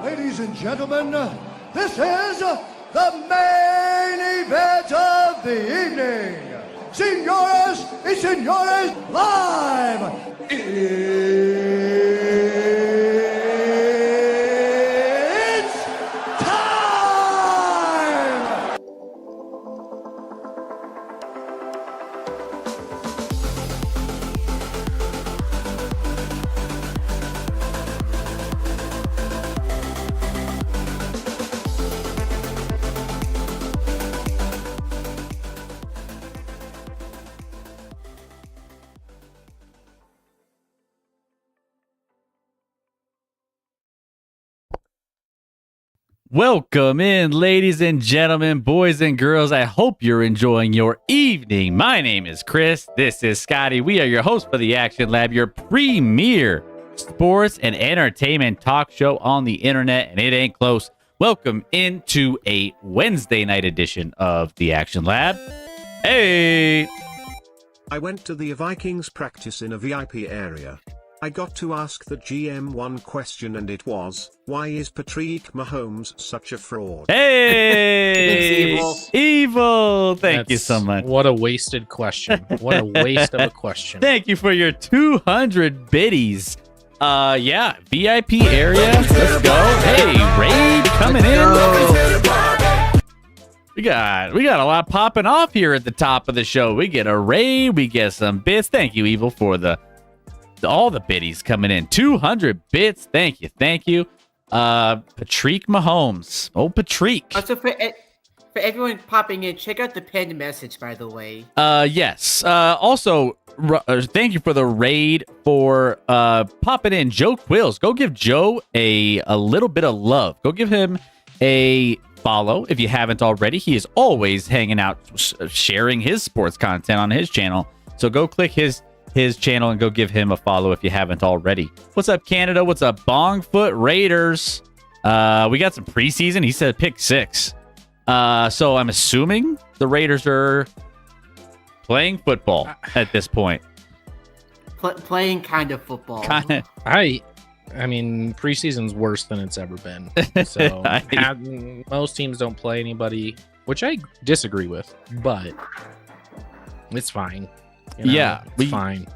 Ladies and gentlemen, this is the main event of the evening. Señoras y señores, live! It's time! Welcome in, ladies and gentlemen, boys and girls. I hope you're enjoying your evening. My name is Chris. This is Scotty. We are your hosts for the Action Lab, your premier sports and entertainment talk show on the internet, and it ain't close. Welcome into a Wednesday night edition of the Action Lab. Hey! I went to the Vikings practice in a VIP area. I got to ask the GM one question, and it was, why is Patrick Mahomes such a fraud? Hey! Evil! Thank you so much. What a wasted question. What a waste of a question. Thank you for your 200 biddies. Yeah, VIP area. Let's go. Hey, raid coming in. We got a lot popping off here at the top of the show. We get a raid, we get some bits. Thank you, Evil, for all the biddies coming in. 200 bits. Thank you. Patrick Mahomes. Oh, Patrick. Also, for everyone popping in, check out the pinned message, by the way. Yes. Also, thank you for the raid for popping in. Joe Quills. Go give Joe a little bit of love. Go give him a follow if you haven't already. He is always hanging out, sharing his sports content on his channel. So go click his channel and go give him a follow if you haven't already. What's up, Canada? What's up, Bongfoot Raiders? We got some preseason. He said pick 6. So I'm assuming the Raiders are playing football at this point. Playing kind of football. I mean, preseason's worse than it's ever been. So most teams don't play anybody, which I disagree with, but it's fine. Yeah, it's fine.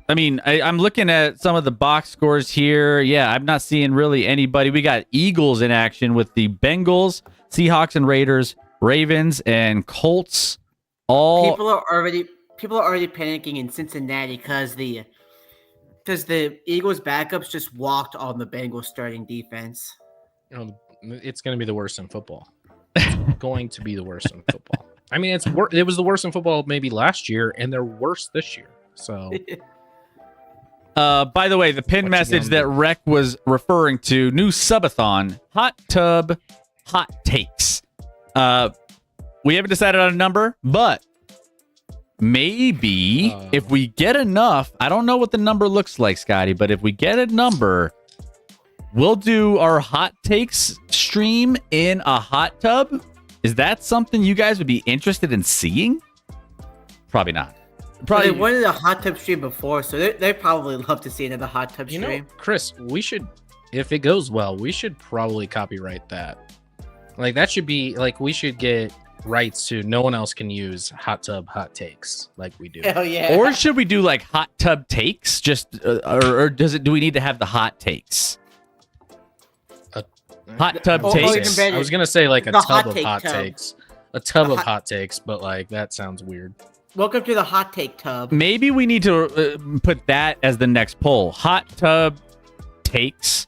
I mean, I'm looking at some of the box scores here. Yeah, I'm not seeing really anybody. We got Eagles in action with the Bengals, Seahawks, and Raiders Ravens and Colts. All People are already panicking in Cincinnati because the Eagles backups just walked on the Bengals starting defense. It's going to be the worst in football. It's going to be the worst in football. I mean, it was the worst in football maybe last year, and they're worse this year. So, by the way, the pinned message that Rec was referring to, new subathon, hot tub, hot takes. We haven't decided on a number, but maybe if we get enough, I don't know what the number looks like, Scotty, but if we get a number, we'll do our hot takes stream in a hot tub. Is that something you guys would be interested in seeing? Probably not. Probably they wanted a hot tub stream before, so they probably love to see another hot tub stream. You know, Chris, we should, if it goes well, we should probably copyright that. Like that should be like we should get rights to no one else can use hot tub hot takes like we do. Hell yeah. Or should we do like hot tub takes? Just or do we need to have the hot takes? Hot tub takes. I was gonna say like a tub of hot takes. A tub of hot takes, but like that sounds weird. Welcome to the hot take tub. Maybe we need to put that as the next poll. Hot tub takes.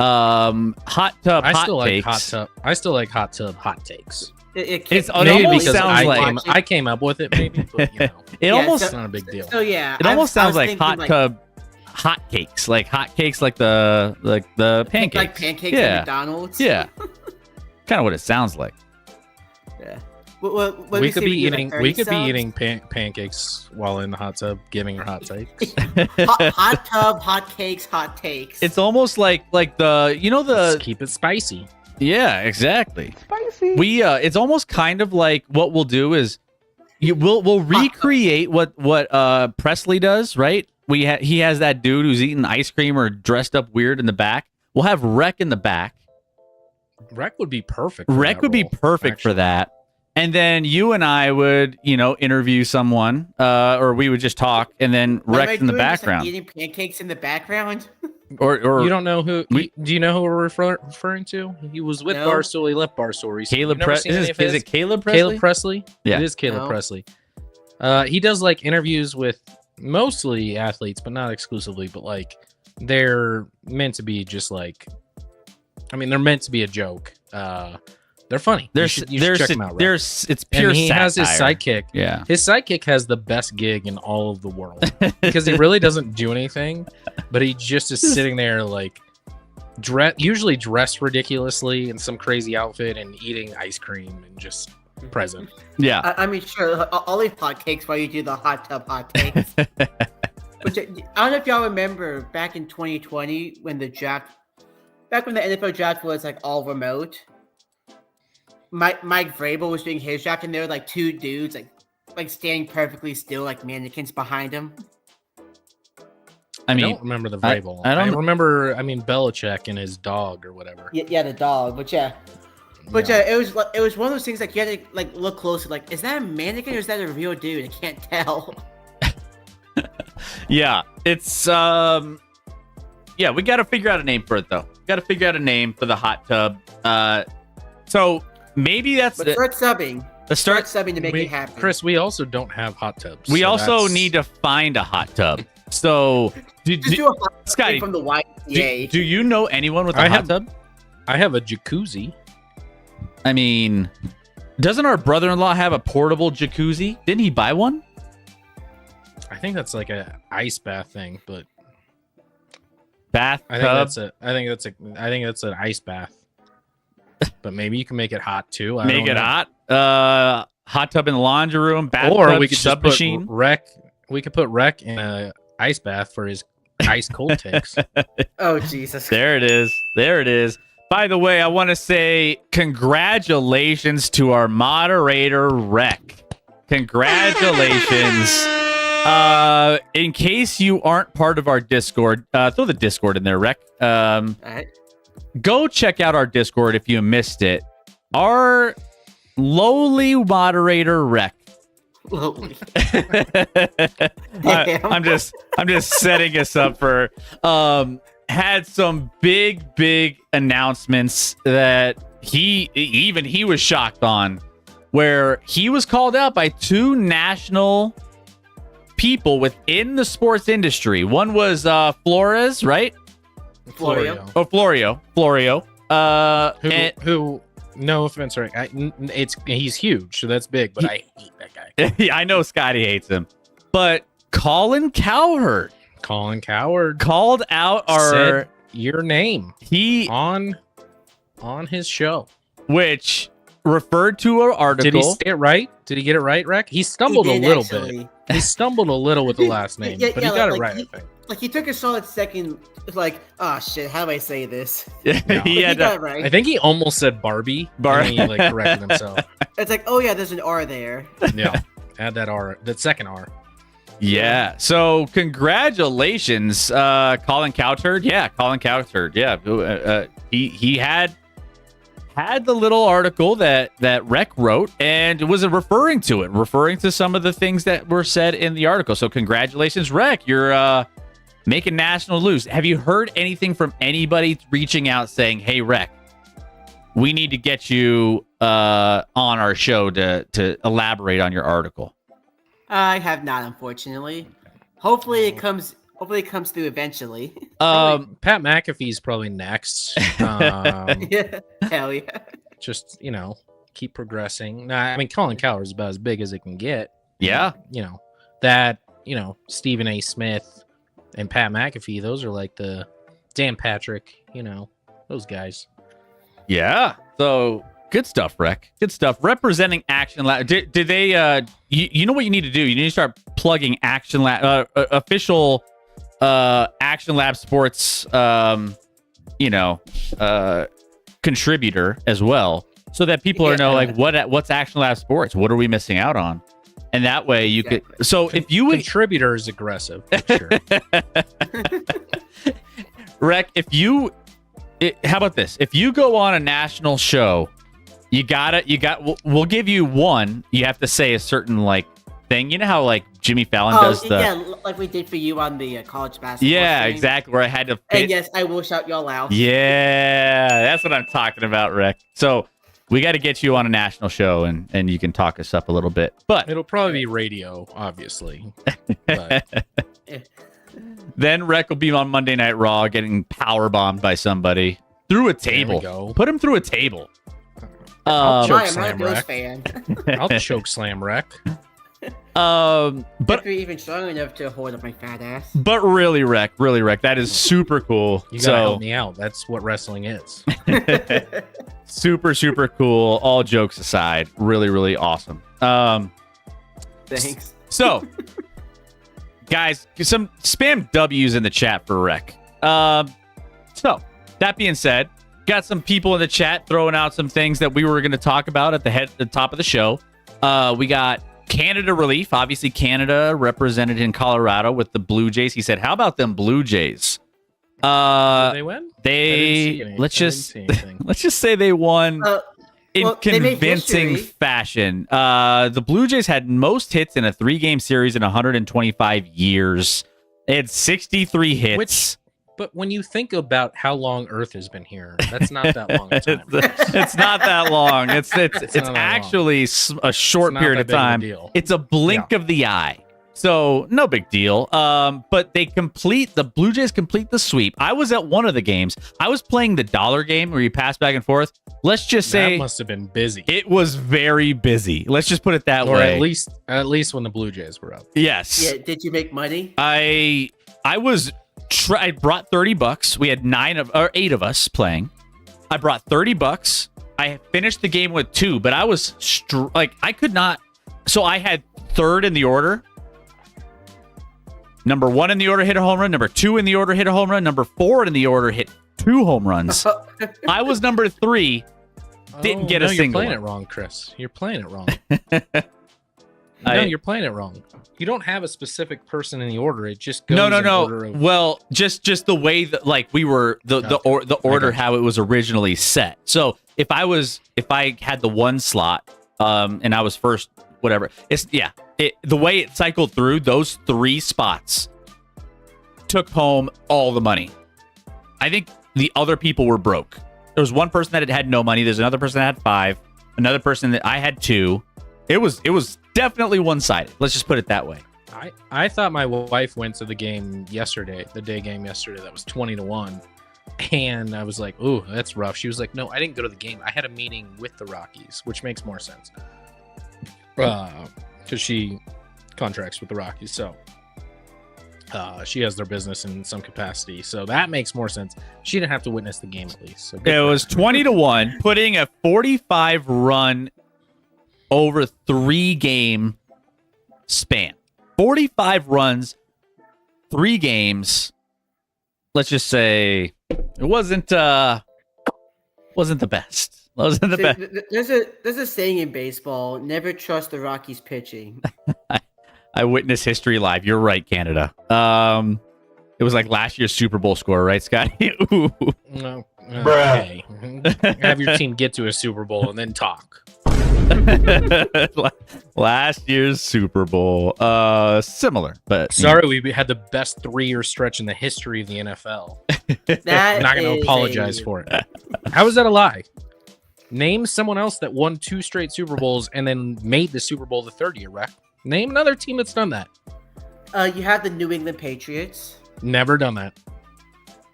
Hot tub. I still like takes. hot tub. I still like hot tub hot takes. It almost sounds like I came up with it. Maybe, but you know, it's not a big deal. So yeah, it almost sounds like hot tub hot cakes, like the pancakes, like pancakes at McDonald's. Yeah, kind of what it sounds like. Yeah. We could be eating pancakes while in the hot tub, giving her hot takes. hot tub, hot cakes, hot takes. It's almost like Let's keep it spicy. Yeah, exactly. Spicy. It's almost kind of like what we'll do is we'll recreate what Presley does, right? He has that dude who's eating ice cream or dressed up weird in the back. We'll have Rec in the back. Rec would be perfect. For that. And then you and I would, interview someone, or we would just talk, and then Rec in the background. Just, like, eating pancakes in the background. Or you don't know who? Do you know who we're referring to? He was with Barstool. He left Barstool recently. Caleb Presley. Is it Caleb Presley? Caleb Presley. Yeah, it is Caleb Presley. He does like interviews with mostly athletes, but not exclusively. But like they're meant to be just like, they're meant to be a joke. They're funny. You should check them out. Right? It's pure. And he satire. has his sidekick. Yeah, his sidekick has the best gig in all of the world because he really doesn't do anything, but he just is sitting there like, usually dressed ridiculously in some crazy outfit and eating ice cream and just present. Yeah, sure. I'll eat hot cakes while you do the hot tub hot cakes. Which I don't know if y'all remember back in 2020 when the NFL draft was like all remote. Mike Vrabel was doing his draft, and there were like two dudes like standing perfectly still, like mannequins behind him. I don't remember the Vrabel. I remember. Belichick and his dog or whatever. Yeah, the dog. But it was one of those things like you had to like look closer. Like, is that a mannequin or is that a real dude? I can't tell. Yeah, it's we got to figure out a name for it though. Got to figure out a name for the hot tub. So. Maybe that's start subbing. Start subbing to make it happen. Chris, we also don't have hot tubs. We also need to find a hot tub. So, do a hot tub Scotty, from the YMCA. Do you know anyone with a hot tub? I have a jacuzzi. Doesn't our brother-in-law have a portable jacuzzi? Didn't he buy one? I think that's like an ice bath thing, but bath. I think that's an ice bath. But maybe you can make it hot too. Hot. Hot tub in the laundry room. Bathtub, or we could sub machine. We could put Rec in a ice bath for his ice cold takes. Oh Jesus! There it is. By the way, I want to say congratulations to our moderator Rec. Congratulations. In case you aren't part of our Discord, throw the Discord in there, Rec. All right. Go check out our Discord if you missed it. Our lowly moderator Rec. Lowly. I'm just setting us up for had some big announcements that he was shocked on where he was called out by two national people within the sports industry. One was Flores, right? Florio. Oh, Florio. Who? No offense, right? He's huge, so that's big. But I hate that guy. Yeah, I know Scotty hates him, but Colin Cowherd called out said your name. He on his show, which referred to an article. Did he say it right? Did he get it right, Rec? He stumbled He a did, little actually. bit. He stumbled a little with the last name, but he got it right. I think. Like he took a solid second. It's like, oh shit, how do I say this? Yeah, No. he had got it right. I think he almost said Barbie. And he like corrected himself. It's like, oh yeah, there's an R there. Yeah, add that R, that second R. Yeah. So congratulations, Colin Cowherd. Yeah, Colin Cowherd. Yeah, he had the little article that Rec wrote and was referring to some of the things that were said in the article. So congratulations, Rec. You're making national news. Have you heard anything from anybody reaching out saying, "Hey, Rec, we need to get you on our show to elaborate on your article"? I have not, unfortunately. Hopefully it comes through eventually. Pat McAfee's probably next. Yeah, hell yeah. Just keep progressing. Nah, I mean, Colin Cowherd is about as big as it can get. Yeah. Stephen A. Smith and Pat McAfee, those are like the Dan Patrick, those guys. Yeah. So good stuff, Rec. Good stuff. Representing ActionLab. Did they? You know what you need to do? You need to start plugging ActionLab, official ActionLab Sports, contributor as well, so that people know like what's ActionLab Sports. What are we missing out on? And that way you could. So if you would contributor is aggressive, for sure. Rec, how about this? If you go on a national show, we'll give you one. You have to say a certain thing. You know how Jimmy Fallon does like we did for you on the college basketball. Yeah, thing. exactly. Where I had to fit. And yes, I will shout y'all out. Yeah, that's what I'm talking about, Rec. So we got to get you on a national show, and you can talk us up a little bit. But it'll probably be radio, obviously. But then Rec will be on Monday Night Raw getting power bombed by somebody through a table. There we go. Put him through a table. I'll choke I'm not a slam Bills Rec. fan. I'll choke slam Rec. But if you're even strong enough to hold up my fat ass. But really, Rec, that is super cool. You gotta help me out. That's what wrestling is. Super, super cool. All jokes aside, really, really awesome. Thanks. So, guys, some spam W's in the chat for Rec. So, that being said, got some people in the chat throwing out some things that we were going to talk about at the top of the show. We got Canada Relief. Obviously, Canada represented in Colorado with the Blue Jays. He said, "How about them Blue Jays?" Did they win? Let's just say they won in they made convincing history. fashion. The Blue Jays had most hits in a 3-game series in 125 years. They had 63 hits. But when you think about how long Earth has been here, that's not that long a time. It's not that long. It's actually a short period of time. It's a blink of the eye. So no big deal. But the Blue Jays complete the sweep. I was at one of the games. I was playing the dollar game where you pass back and forth. Let's just say that must have been busy. It was very busy. Let's just put it that or way. At least when the Blue Jays were up. Yes. Yeah. Did you make money? I brought $30. We had 8 of us playing. I brought $30. I finished the game with 2, but I was I could not. So I had third in the order. Number 1 in the order hit a home run. Number 2 in the order hit a home run. Number 4 in the order hit 2 home runs. I was number 3. Didn't get a single. You're playing it wrong, Chris. You're playing it wrong. You're playing it wrong. You don't have a specific person in the order. It just goes in order of... Well, just the way that we were the order how it was originally set. So if I had the 1 slot, and I was first, whatever. The way it cycled through, those 3 spots took home all the money. I think the other people were broke. There was one person that had no money. There's another person that had 5. Another person that I had 2. It was definitely one-sided. Let's just put it that way. I thought my wife went to the game yesterday, the day game yesterday. That was 20-1. And I was like, ooh, that's rough. She was like, no, I didn't go to the game. I had a meeting with the Rockies, which makes more sense. Because she contracts with the Rockies. So she has their business in some capacity. So that makes more sense. She didn't have to witness the game at least. So it was 20-1, putting a 45-run over 3-game span. 45 runs, 3 games. Let's just say it wasn't the best. Wasn't the best. There's a saying in baseball: never trust the Rockies pitching. I witnessed history live. You're right, Canada. It was like last year's Super Bowl score, right, Scotty? Ooh. No. Okay. Have your team get to a Super Bowl and then talk. Last year's Super Bowl. Similar, but sorry, we had the best 3-year stretch in the history of the NFL. That I'm not going to apologize for it. How is that a lie? Name someone else that won 2 straight Super Bowls and then made the Super Bowl the 3rd year, Rec. Name another team that's done that. You have the New England Patriots. Never done that.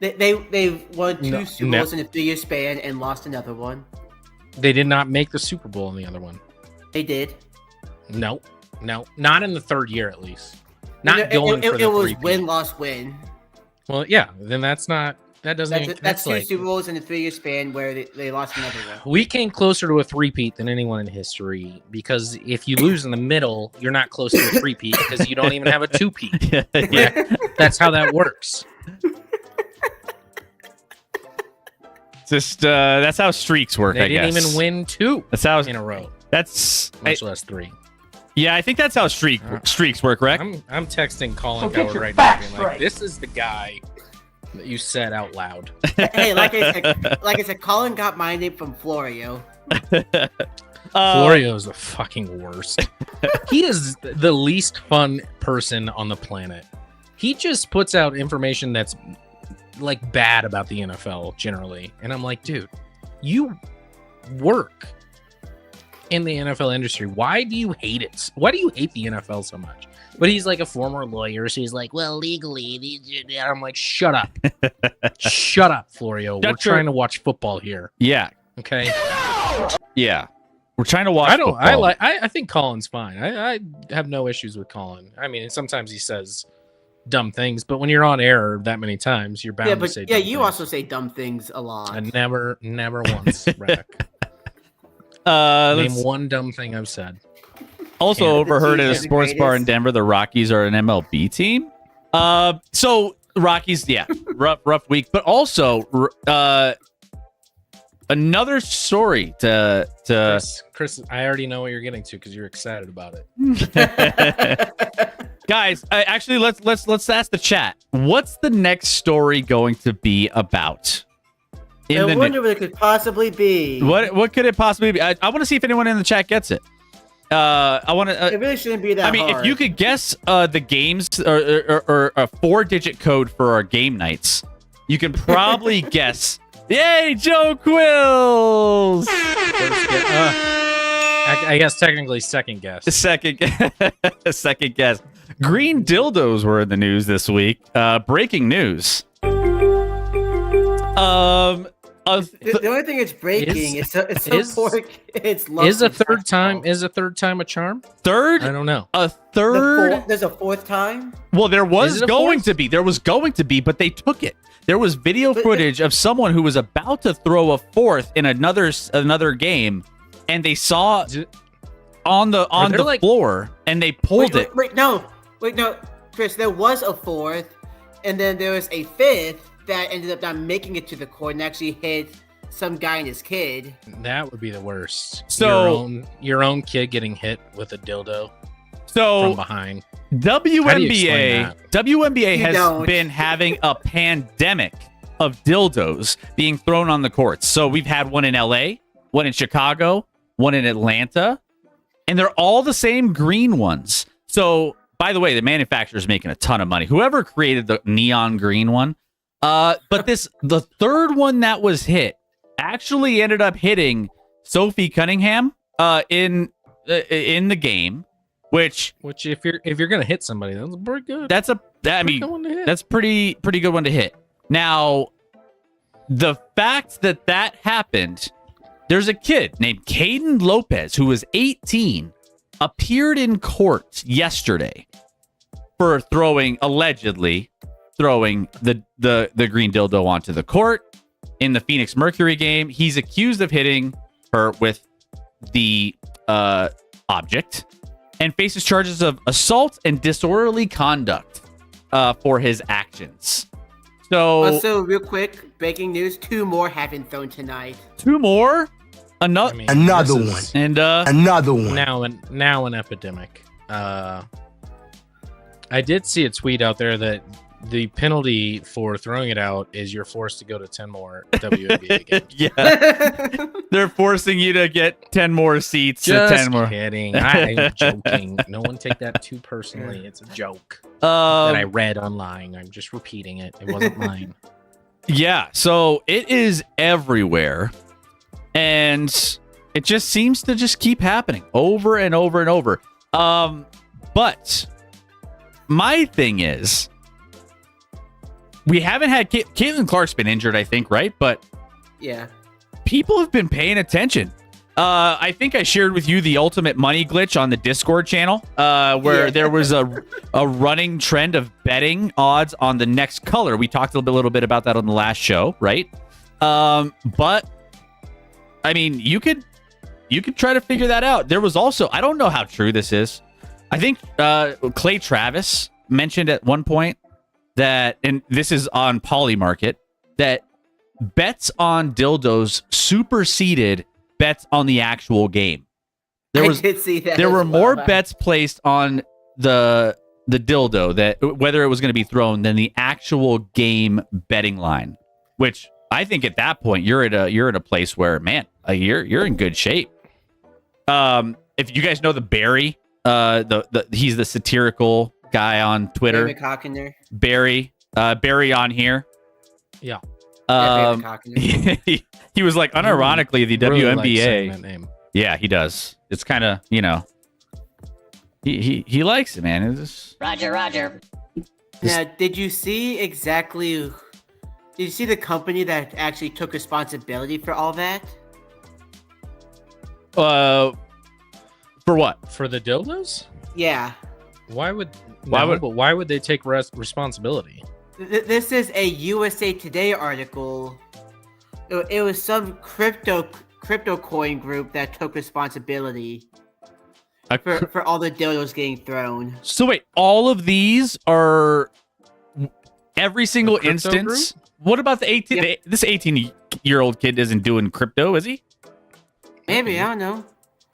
They've won 2 Super Bowls in a 3-year span and lost another one. They did not make the Super Bowl in the other one. They did. No, not in the 3rd year at least. Not going for the it was three-peat. win, loss, win. Well, yeah, then that's not. That doesn't. That's 2 like, Super Bowls in a 3-year span where they lost another one. we came closer to a 3-peat than anyone in history because if you lose in the middle, you're not close to a 3-peat because you don't even have a 2-peat. yeah. That's how that works. Just that's how streaks work. They I didn't guess. even win 2 That's how in a row, That's much less 3. yeah. I think that's how streaks work, right? I'm texting Colin So get Coward your right now, facts being like, straight. "This is the guy that you said out loud." Hey, like I said, Colin got my name from Florio. Florio is the fucking worst. He is the least fun person on the planet. He just puts out information that's like bad about the NFL generally. And I'm like, dude, you work in the NFL industry. Why do you hate it? Why do you hate the NFL so much? But he's like a former lawyer, so he's like, well, legally. I'm like, shut up. Shut up, Florio. We're trying to watch football here. Yeah, Okay. yeah. We're trying to watch. I think Colin's fine. I have no issues with Colin. I mean, sometimes he says dumb things, but when you're on air that many times, you're bound to say dumb you things. also say dumb things a lot. And never once, Rack. Name one dumb thing I've said. Also Canada. overheard at a The sports bar in greatest. Denver, the Rockies are an MLB team. So Rockies, yeah, rough week, but also another story to Chris, I already know what you're getting to because you're excited about it. guys. Actually, let's ask the chat. What's the next story going to be about? I wonder what it could possibly be. What could it possibly be? I want to see if anyone in the chat gets it. I want to. It really shouldn't be that I mean, hard. if you could guess the games or a 4-digit code for our game nights, you can probably guess. Yay, Joe Quills! I guess technically second guess. Second guess. Green dildos were in the news this week. Breaking news. The only thing it's breaking is a third time a charm? Third? I don't know. A third? There's a 4th time. Well, there was Is it a going fourth? to be. There was going to be, but they took it. There was video footage of someone who was about to throw a 4th in another game, and they saw on the floor, and they pulled it. Wait, no, Chris. There was a 4th, and then there was a 5th that ended up not making it to the court and actually hit some guy and his kid. That would be the worst. So your own kid getting hit with a dildo So from behind. How do you explain WNBA You has don't. been having a pandemic of dildos being thrown on the courts. So we've had one in LA, one in Chicago, one in Atlanta, and they're all the same green ones. So, by the way, the manufacturer's making a ton of money. Whoever created the neon green one, but the third one that was hit actually ended up hitting Sophie Cunningham in the game, which if you're gonna hit somebody, that's pretty good. That's pretty good one to hit. Now, the fact that happened, there's a kid named Caden Lopez who was 18, appeared in court yesterday for allegedly throwing the green dildo onto the court in the Phoenix Mercury game. He's accused of hitting her with the object and faces charges of assault and disorderly conduct for his actions. So, also, real quick, breaking news: 2 more have been thrown tonight. 2 more, another one, and Another one. Now an epidemic. I did see a tweet out there that the penalty for throwing it out is you're forced to go to 10 more WNBA games. yeah, they're forcing you to get 10 more seats. Just 10 more. kidding. I'm joking. No one take that too personally. It's a joke that I read online. I'm just repeating it. It wasn't mine. Yeah, so it is everywhere, and it just seems to just keep happening over and over and over. But my thing is, we haven't had Caitlin Clark's been injured, I think, right? But yeah, people have been paying attention. I think I shared with you the ultimate money glitch on the Discord channel, where there was a running trend of betting odds on the next color. We talked a little bit about that on the last show, right? But I mean, you could try to figure that out. There was also, I don't know how true this is. I think Clay Travis mentioned at one point that, and this is on Polymarket, that bets on dildos superseded bets on the actual game. I did see that. There were more wow. bets placed on the dildo, that whether it was going to be thrown, than the actual game betting line. Which I think at that point you're at a place where, man, you're in good shape. If you guys know the Barry, he's the satirical guy on Twitter. Barry on here. Yeah. He was like, unironically, the really WNBA. likes saying that name. Yeah, he does. It's kind of, he likes it, man. It's just, Roger. Now, did you see the company that actually took responsibility for all that? for what? For the dildos? Yeah. Why would they take responsibility? This is a USA Today article. It was some crypto coin group that took responsibility for all the dildos getting thrown. So wait, all of these are every single instance? Group? What about the 18? Yep. This 18-year-old kid isn't doing crypto, is he? Maybe, I don't know.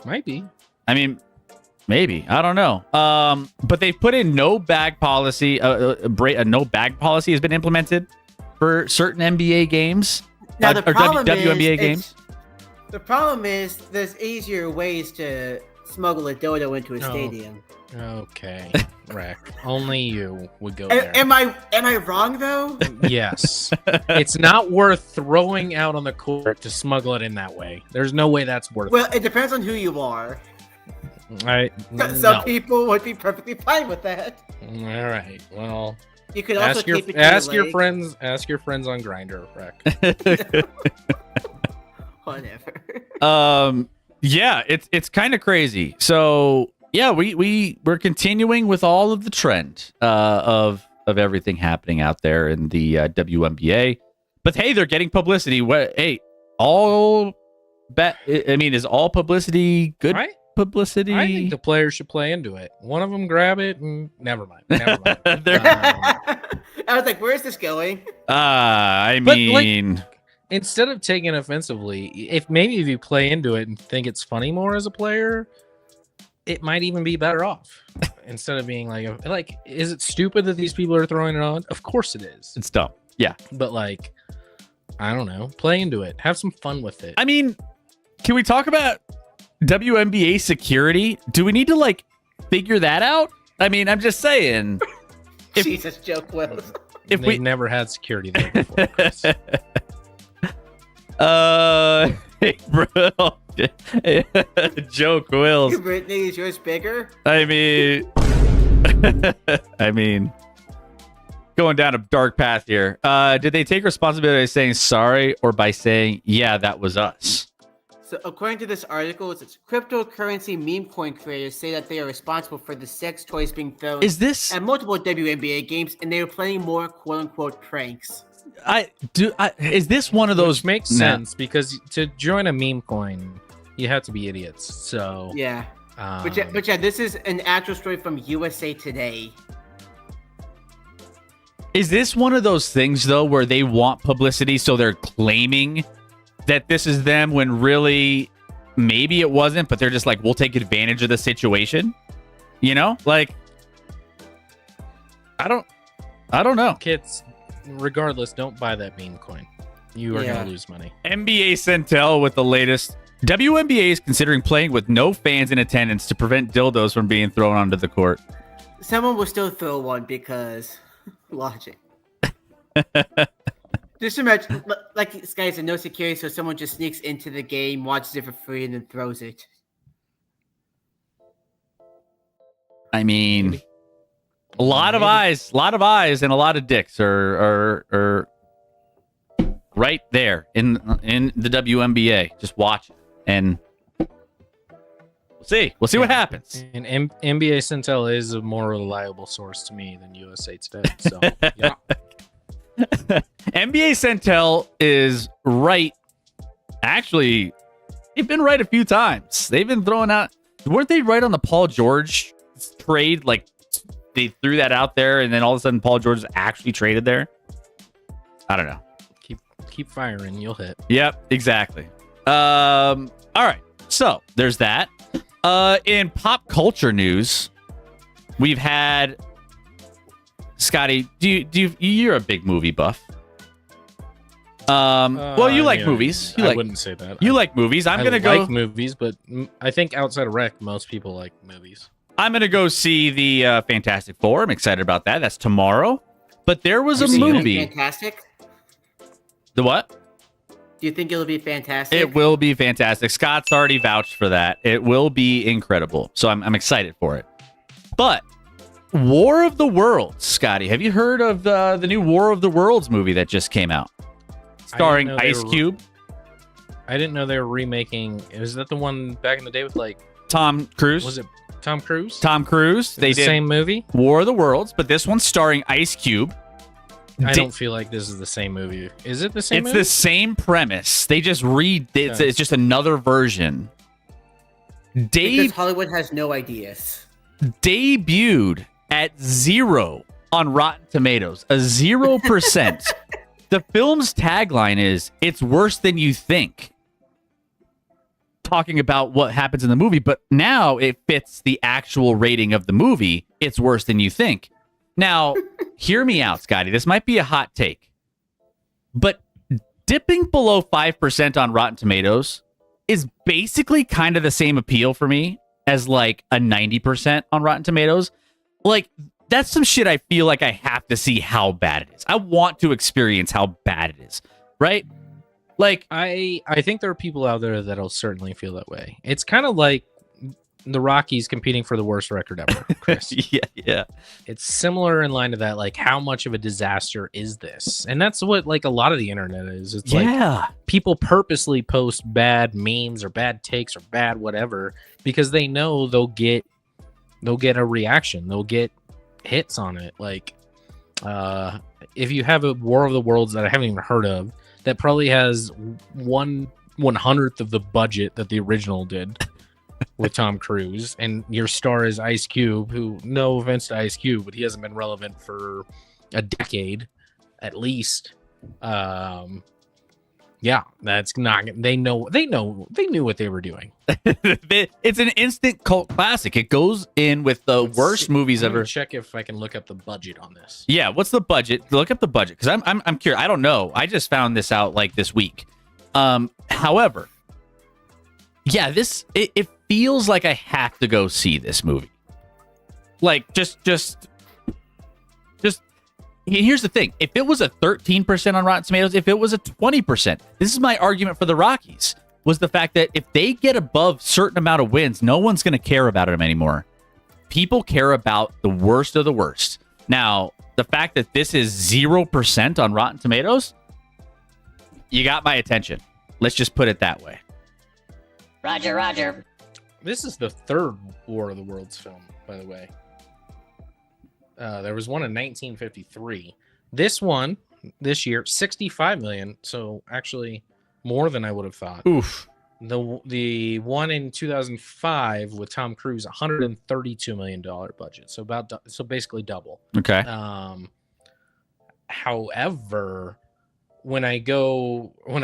Might be. I mean, maybe, I don't know. But they've put in no bag policy. A no bag policy has been implemented for certain NBA games. Now the problem WNBA games. The problem is there's easier ways to smuggle a dildo into a stadium. Okay, Rack. Only you would go there. Am I wrong though? Yes. It's not worth throwing out on the court to smuggle it in that way. There's no way that's worth Well, it depends on who you are. Some people would be perfectly fine with that. All right. Well, you could also keep it to ask your your friends. Ask your friends on Grindr, Rack. Whatever. Yeah, it's kind of crazy. So yeah, we're continuing with all of the trend of everything happening out there in the WNBA. But hey, they're getting publicity. Is all publicity good? Right? Publicity? I think the players should play into it. One of them grab it and never mind. I was like, where is this going? Instead of taking it offensively, if you play into it and think it's funny more as a player, it might even be better off. Instead of being like, is it stupid that these people are throwing it on? Of course it is. It's dumb. Yeah. But I don't know. Play into it. Have some fun with it. I mean, can we talk about WNBA security? Do we need to figure that out? I mean, I'm just saying. Jesus, Joe Quills. If we never had security there before, Chris. Hey, bro. Joe Quills. Brittany, is yours bigger? I mean, I mean, going down a dark path here. Did they take responsibility by saying sorry or by saying, yeah, that was us? So according to this article, it's cryptocurrency meme coin creators say that they are responsible for the sex toys being thrown Is this? at multiple WNBA games, and they are planning more quote-unquote pranks. Is this one of those? Which makes sense because to join a meme coin, you have to be idiots. So Yeah. But yeah, this is an actual story from USA Today. Is this one of those things though where they want publicity, so they're claiming that this is them when really maybe it wasn't, but they're just like, we'll take advantage of the situation? You know, like I don't know. kids, regardless, don't buy that meme coin. You are Yeah. gonna lose money. NBA Centel with the latest. WNBA is considering playing with no fans in attendance to prevent dildos from being thrown onto the court. Someone will still throw one because logic. Just imagine, like this guy said, no security, so someone just sneaks into the game, watches it for free, and then throws it. I mean, a lot of eyes, and a lot of dicks are right there in the WNBA. Just watch it, and we'll see what happens. And NBA Centel is a more reliable source to me than USA Today. So yeah. NBA Centel is right. Actually, they've been right a few times. They've been throwing out. Weren't they right on the Paul George trade? Like they threw that out there, and then all of a sudden Paul George is actually traded there. I don't know. Keep firing, you'll hit. Yep, exactly. All right. So there's that. In pop culture news, we've had Scotty. You're a big movie buff. Well, you like movies. I wouldn't say that. You like movies. I'm gonna go like movies, but I think outside of rec, most people like movies. I'm gonna go see the Fantastic Four. I'm excited about that. That's tomorrow. But there was a Do you think it'll be movie. fantastic? The what? Do you think it'll be fantastic? It will be fantastic. Scott's already vouched for that. It will be incredible. So I'm excited for it. But War of the Worlds, Scotty, have you heard of the new War of the Worlds movie that just came out? Starring Ice Cube. I didn't know they were remaking. Is that the one back in the day with like Tom Cruise. Was it Tom Cruise? Tom Cruise. They the did same movie. War of the Worlds, but this one's starring Ice Cube. I don't feel like this is the same movie. Is it the same It's movie? the same premise. They just it's just another version. Because Hollywood has no ideas. Debuted at 0 on Rotten Tomatoes, a 0%. The film's tagline is, "It's worse than you think." Talking about what happens in the movie, but now it fits the actual rating of the movie. It's worse than you think. Now, hear me out, Scotty. This might be a hot take, but dipping below 5% on Rotten Tomatoes is basically kind of the same appeal for me as like a 90% on Rotten Tomatoes. Like, that's some shit I feel like I have to see how bad it is. I want to experience how bad it is, right? Like, I think there are people out there that'll certainly feel that way. It's kind of like the Rockies competing for the worst record ever, Chris. yeah. It's similar in line to that. Like, how much of a disaster is this? And that's what like a lot of the internet is. It's like people purposely post bad memes or bad takes or bad whatever because they know they'll get a reaction. They'll get hits on it. Like, if you have a War of the Worlds that I haven't even heard of, that probably has 1/100th of the budget that the original did with Tom Cruise, and your star is Ice Cube, who, no offense to Ice Cube, but he hasn't been relevant for a decade at least. Yeah, that's not. They knew what they were doing. It's an instant cult classic. It goes in with the worst movies ever. Check if I can look up the budget on this. Yeah, what's the budget? Look up the budget because I'm curious. I don't know. I just found this out like this week. However, yeah, it feels like I have to go see this movie. Like just here's the thing. If it was a 13% on Rotten Tomatoes, if it was a 20%, this is my argument for the Rockies. was the fact that if they get above certain amount of wins, no one's going to care about them anymore. People care about the worst of the worst. Now, the fact that this is 0% on Rotten Tomatoes, you got my attention. Let's just put it that way. Roger, Roger. This is the third War of the Worlds film, by the way. There was one in 1953. This one, this year, 65 million. So actually more than I would have thought. Oof. The one in 2005 with Tom Cruise, $132 million budget. So basically double. Okay. However, when I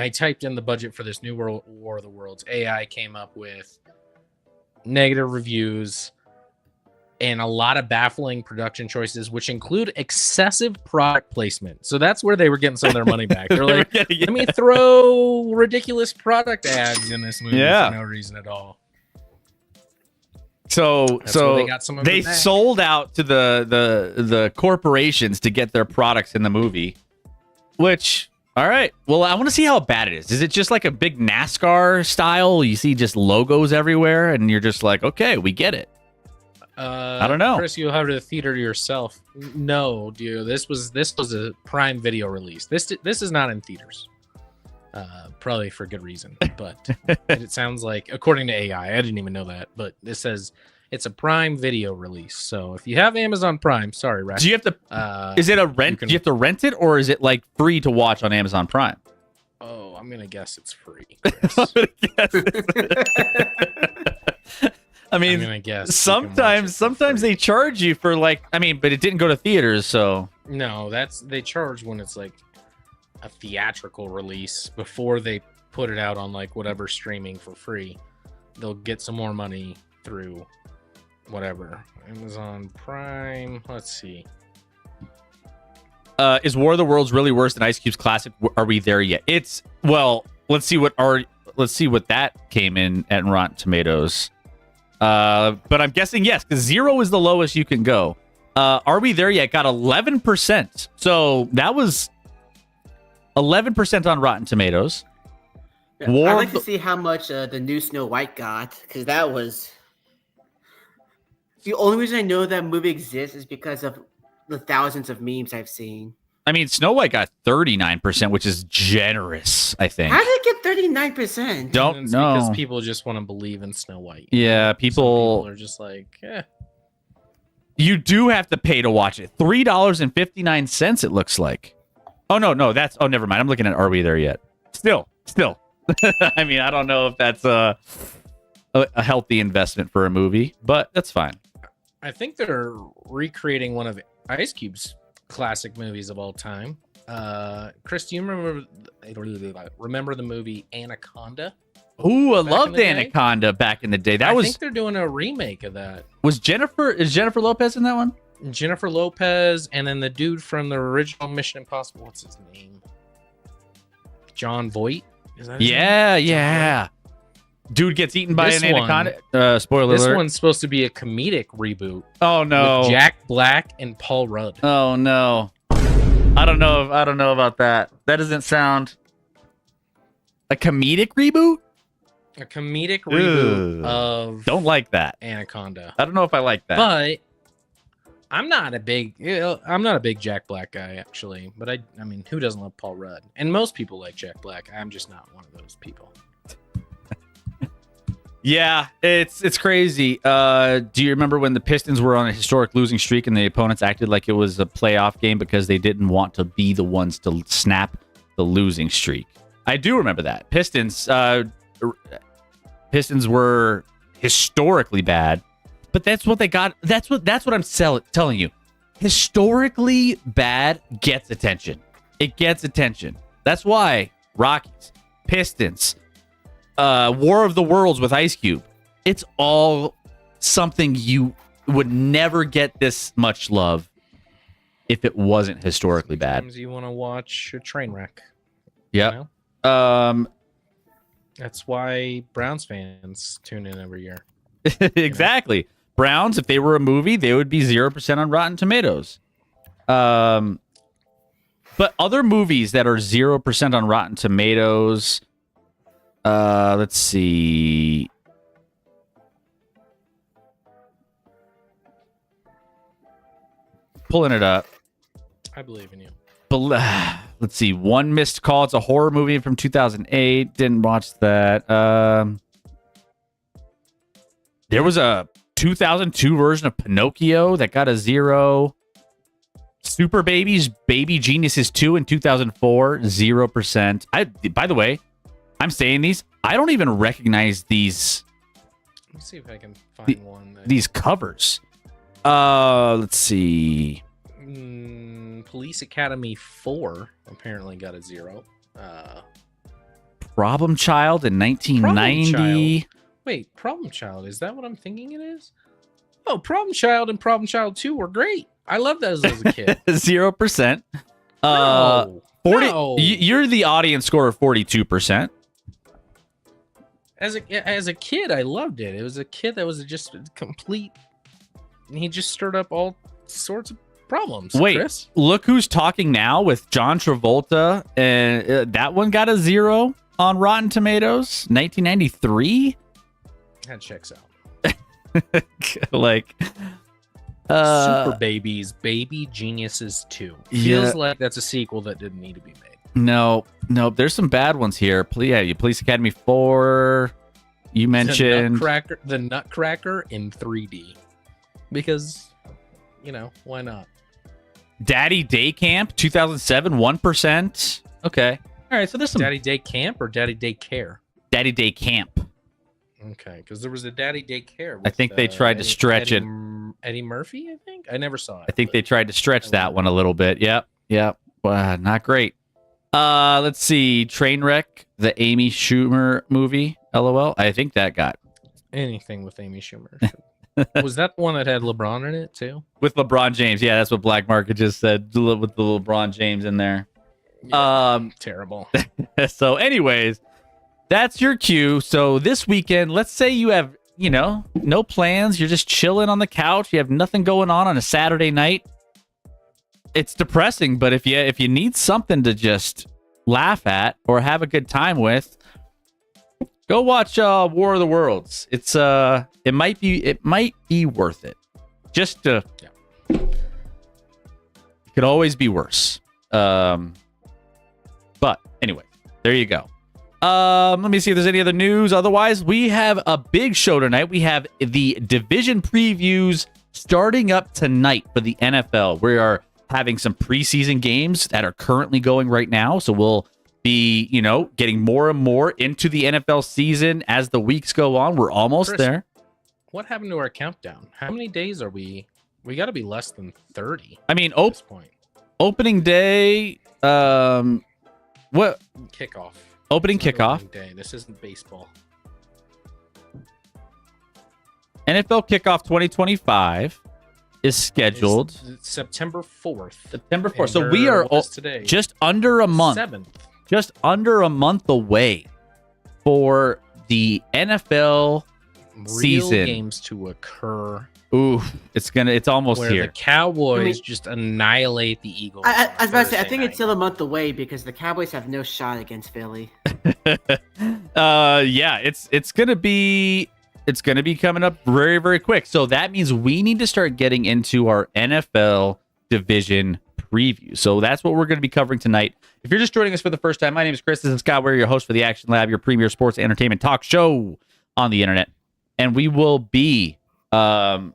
typed in the budget for this new War of the Worlds, AI came up with negative reviews and a lot of baffling production choices, which include excessive product placement. So that's where they were getting some of their money back. They're like, let me throw ridiculous product ads in this movie for no reason at all. So they got some of they it back. sold out to the corporations to get their products in the movie, which, all right. Well, I want to see how bad it is. Is it just like a big NASCAR style? You see just logos everywhere and you're just like, okay, we get it. I don't know. Chris, you'll have the theater to yourself. No, dude. This was a Prime Video release. This is not in theaters. Probably for good reason. But it sounds like, according to AI, I didn't even know that, but this says it's a Prime Video release. So if you have Amazon Prime, sorry, Rack. Do you have to? Is it a rent? Do you have to rent it, or is it like free to watch on Amazon Prime? Oh, I'm gonna guess it's free. I mean, I'm gonna guess sometimes they charge you for but it didn't go to theaters, so no, they charge when it's like a theatrical release before they put it out on like whatever streaming for free. They'll get some more money through whatever Amazon Prime. Let's see. Is War of the Worlds really worse than Ice Cube's classic? Are we there yet? Let's see what that came in at Rotten Tomatoes. But I'm guessing yes, because 0 is the lowest you can go. Are we there yet? Got 11%. So that was 11% on Rotten Tomatoes. Yeah, I'd like to see how much the new Snow White got, because that was the only reason I know that movie exists is because of the thousands of memes I've seen. I mean, Snow White got 39%, which is generous, I think. How did it get 39%? Don't know. Because people just want to believe in Snow White. Yeah, Some people are just like, You do have to pay to watch it. $3.59, it looks like. Oh, no, never mind. I'm looking at Are We There Yet? Still. I mean, I don't know if that's a healthy investment for a movie, but that's fine. I think they're recreating one of Ice Cube's classic movies of all time. Chris, do you remember the movie Anaconda? Ooh, I loved Anaconda back in the day. I think they're doing a remake of that. Is Jennifer Lopez in that one? Jennifer Lopez, and then the dude from the original Mission Impossible. What's his name? John Voight? Is that his name? Yeah. Dude gets eaten by an anaconda. Spoiler alert. This one's supposed to be a comedic reboot. Oh no. With Jack Black and Paul Rudd. Oh no. I don't know about that. That doesn't sound a comedic reboot? A comedic reboot of Don't like that. Anaconda. I don't know if I like that. But I'm not a big Jack Black guy actually, but I mean, who doesn't love Paul Rudd? And most people like Jack Black. I'm just not one of those people. Yeah, it's crazy. Do you remember when the Pistons were on a historic losing streak and the opponents acted like it was a playoff game because they didn't want to be the ones to snap the losing streak? I do remember that. Pistons were historically bad, but that's what they got. That's what I'm telling you. Historically bad gets attention. It gets attention. That's why Rockies, Pistons, War of the Worlds with Ice Cube. It's all something you would never get this much love if it wasn't historically bad. Sometimes you want to watch a train wreck. Yeah. That's why Browns fans tune in every year. Exactly. Browns, if they were a movie, they would be 0% on Rotten Tomatoes. But other movies that are 0% on Rotten Tomatoes, Let's see. Pulling it up. I believe in you. Let's see. One Missed Call. It's a horror movie from 2008. Didn't watch that. There was a 2002 version of Pinocchio that got a 0. Super Babies, Baby Geniuses 2 in 2004, 0%. By the way, I'm saying these. I don't even recognize these. Let me see if I can find one. These covers. Let's see. Police Academy 4 apparently got a 0. Problem Child in 1990. Wait, Problem Child. Is that what I'm thinking it is? Oh, Problem Child and Problem Child 2 were great. I loved those as a kid. 0%. No, 40. no. You're the audience score of 42%. As a kid, I loved it. It was a kid that was just complete. He just stirred up all sorts of problems. Wait, Chris? Look Who's Talking Now with John Travolta, and that one got a 0 on Rotten Tomatoes, 1993. That checks out. Like, Super Babies, Baby Geniuses 2. Feels like that's a sequel that didn't need to be made. No, there's some bad ones here. Police Academy 4. You mentioned the Nutcracker in 3D. Because, why not? Daddy Day Camp 2007, 1%. Okay. All right, so there's some Daddy Day Camp or Daddy Day Care? Daddy Day Camp. Okay, because there was a Daddy Day Care. I think they tried to stretch it. Eddie Murphy, I think? I never saw it. I think they tried to stretch that one a little bit. Yep. Not great. Let's see. Trainwreck, the Amy Schumer movie. LOL. I think that got anything with Amy Schumer. Was that the one that had LeBron in it too? With LeBron James. Yeah, that's what Black Market just said. With the LeBron James in there. Yeah, terrible. So anyways, that's your cue. So this weekend, let's say you have, no plans. You're just chilling on the couch. You have nothing going on a Saturday night. It's depressing, but if you need something to just laugh at or have a good time with, go watch War of the Worlds. It might be worth it. Just to it could always be worse. But anyway, there you go. Let me see if there's any other news. Otherwise, we have a big show tonight. We have the division previews starting up tonight for the NFL. We are having some preseason games that are currently going right now. So we'll be, getting more and more into the NFL season as the weeks go on. We're almost Chris, there. What happened to our countdown? How many days are we? We got to be less than 30. I mean, at this point. Opening day. What? Kickoff. Opening kickoff. Day. This isn't baseball. NFL kickoff 2025 is scheduled It's September 4th. September 4th. So we are today? Just under a month. 7th. Just under a month away for the NFL season. Real games to occur. Ooh, it's almost where here. The Cowboys just annihilate the Eagles. I was about to say, I think Thursday it's still a month away because the Cowboys have no shot against Philly. Yeah, it's gonna be coming up very, very quick. So that means we need to start getting into our NFL division preview. So that's what we're going to be covering tonight. If you're just joining us for the first time, my name is Chris. This is Scott. We're your host for the Action Lab, your premier sports entertainment talk show on the internet. And we will be, your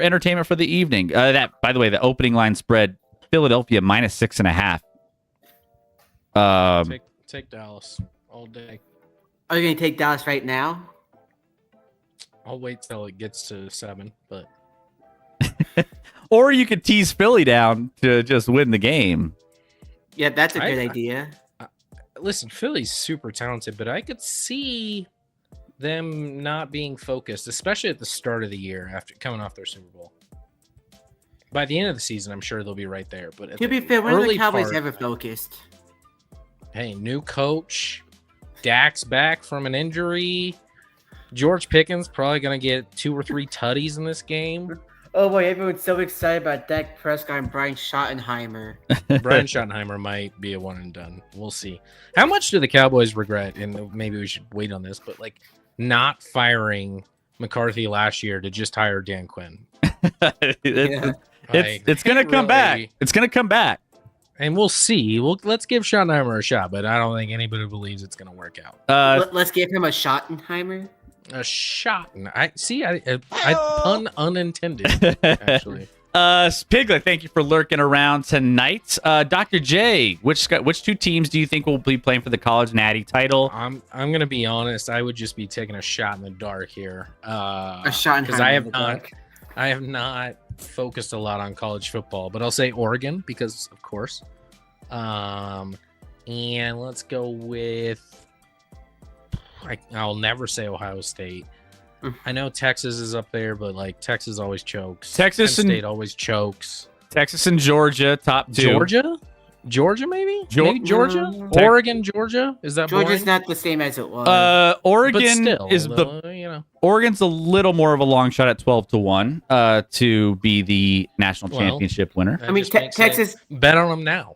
entertainment for the evening. That, by the way, the opening line spread, Philadelphia -6.5. Take Dallas all day. Are you going to take Dallas right now? I'll wait till it gets to 7, but Or you could tease Philly down to just win the game. Yeah, that's a good idea. Listen, Philly's super talented, but I could see them not being focused, especially at the start of the year after coming off their Super Bowl. By the end of the season, I'm sure they'll be right there. But To be fair, when are the Cowboys ever focused? Hey, new coach, Dak's back from an injury. George Pickens probably going to get 2 or 3 tutties in this game. Oh boy, everyone's so excited about Dak Prescott and Brian Schottenheimer. Brian Schottenheimer might be a one and done. We'll see. How much do the Cowboys regret? And maybe we should wait on this, but like not firing McCarthy last year to just hire Dan Quinn. It's gonna come back. It's gonna come back. And we'll see. Let's give Schottenheimer a shot, but I don't think anybody believes it's gonna work out. Let's give him a Schottenheimer. A shot. I see. I pun unintended. Actually. Piglet, thank you for lurking around tonight. Dr. J, which two teams do you think will be playing for the college natty title? I'm gonna be honest. I would just be taking a shot in the dark here. A shot because I have not focused a lot on college football, but I'll say Oregon because of course. And let's go with. I'll never say Ohio State. I know Texas is up there, but like Texas always chokes. Texas Penn and State always chokes. Texas and Georgia, top two. Georgia, maybe Georgia. Oregon, Georgia. Is that Georgia's boring? not the same as it was? Oregon But still, is Oregon's a little more of a long shot at 12-1 to be the national championship winner. That I mean, just makes Texas. sense. Bet on them now.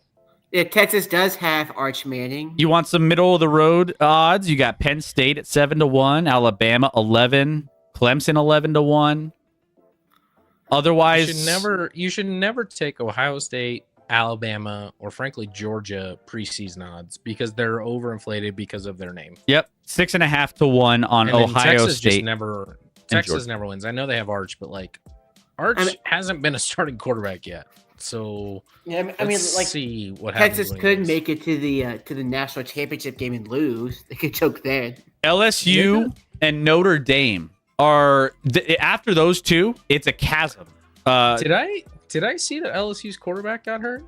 Yeah, Texas does have Arch Manning. You want some middle of the road odds? You got Penn State at 7-1, Alabama 11, Clemson 11-1. Otherwise, you should never take Ohio State, Alabama, or frankly Georgia preseason odds because they're overinflated because of their name. Yep, 6.5-1 on And then Ohio Texas State. Texas never wins. I know they have Arch, but like Arch hasn't been a starting quarterback yet. So Yeah, let's see what happens. Texas could make it to the national championship game and lose. They could choke there. LSU and Notre Dame are after those two. It's a chasm. Did I see that LSU's quarterback got hurt?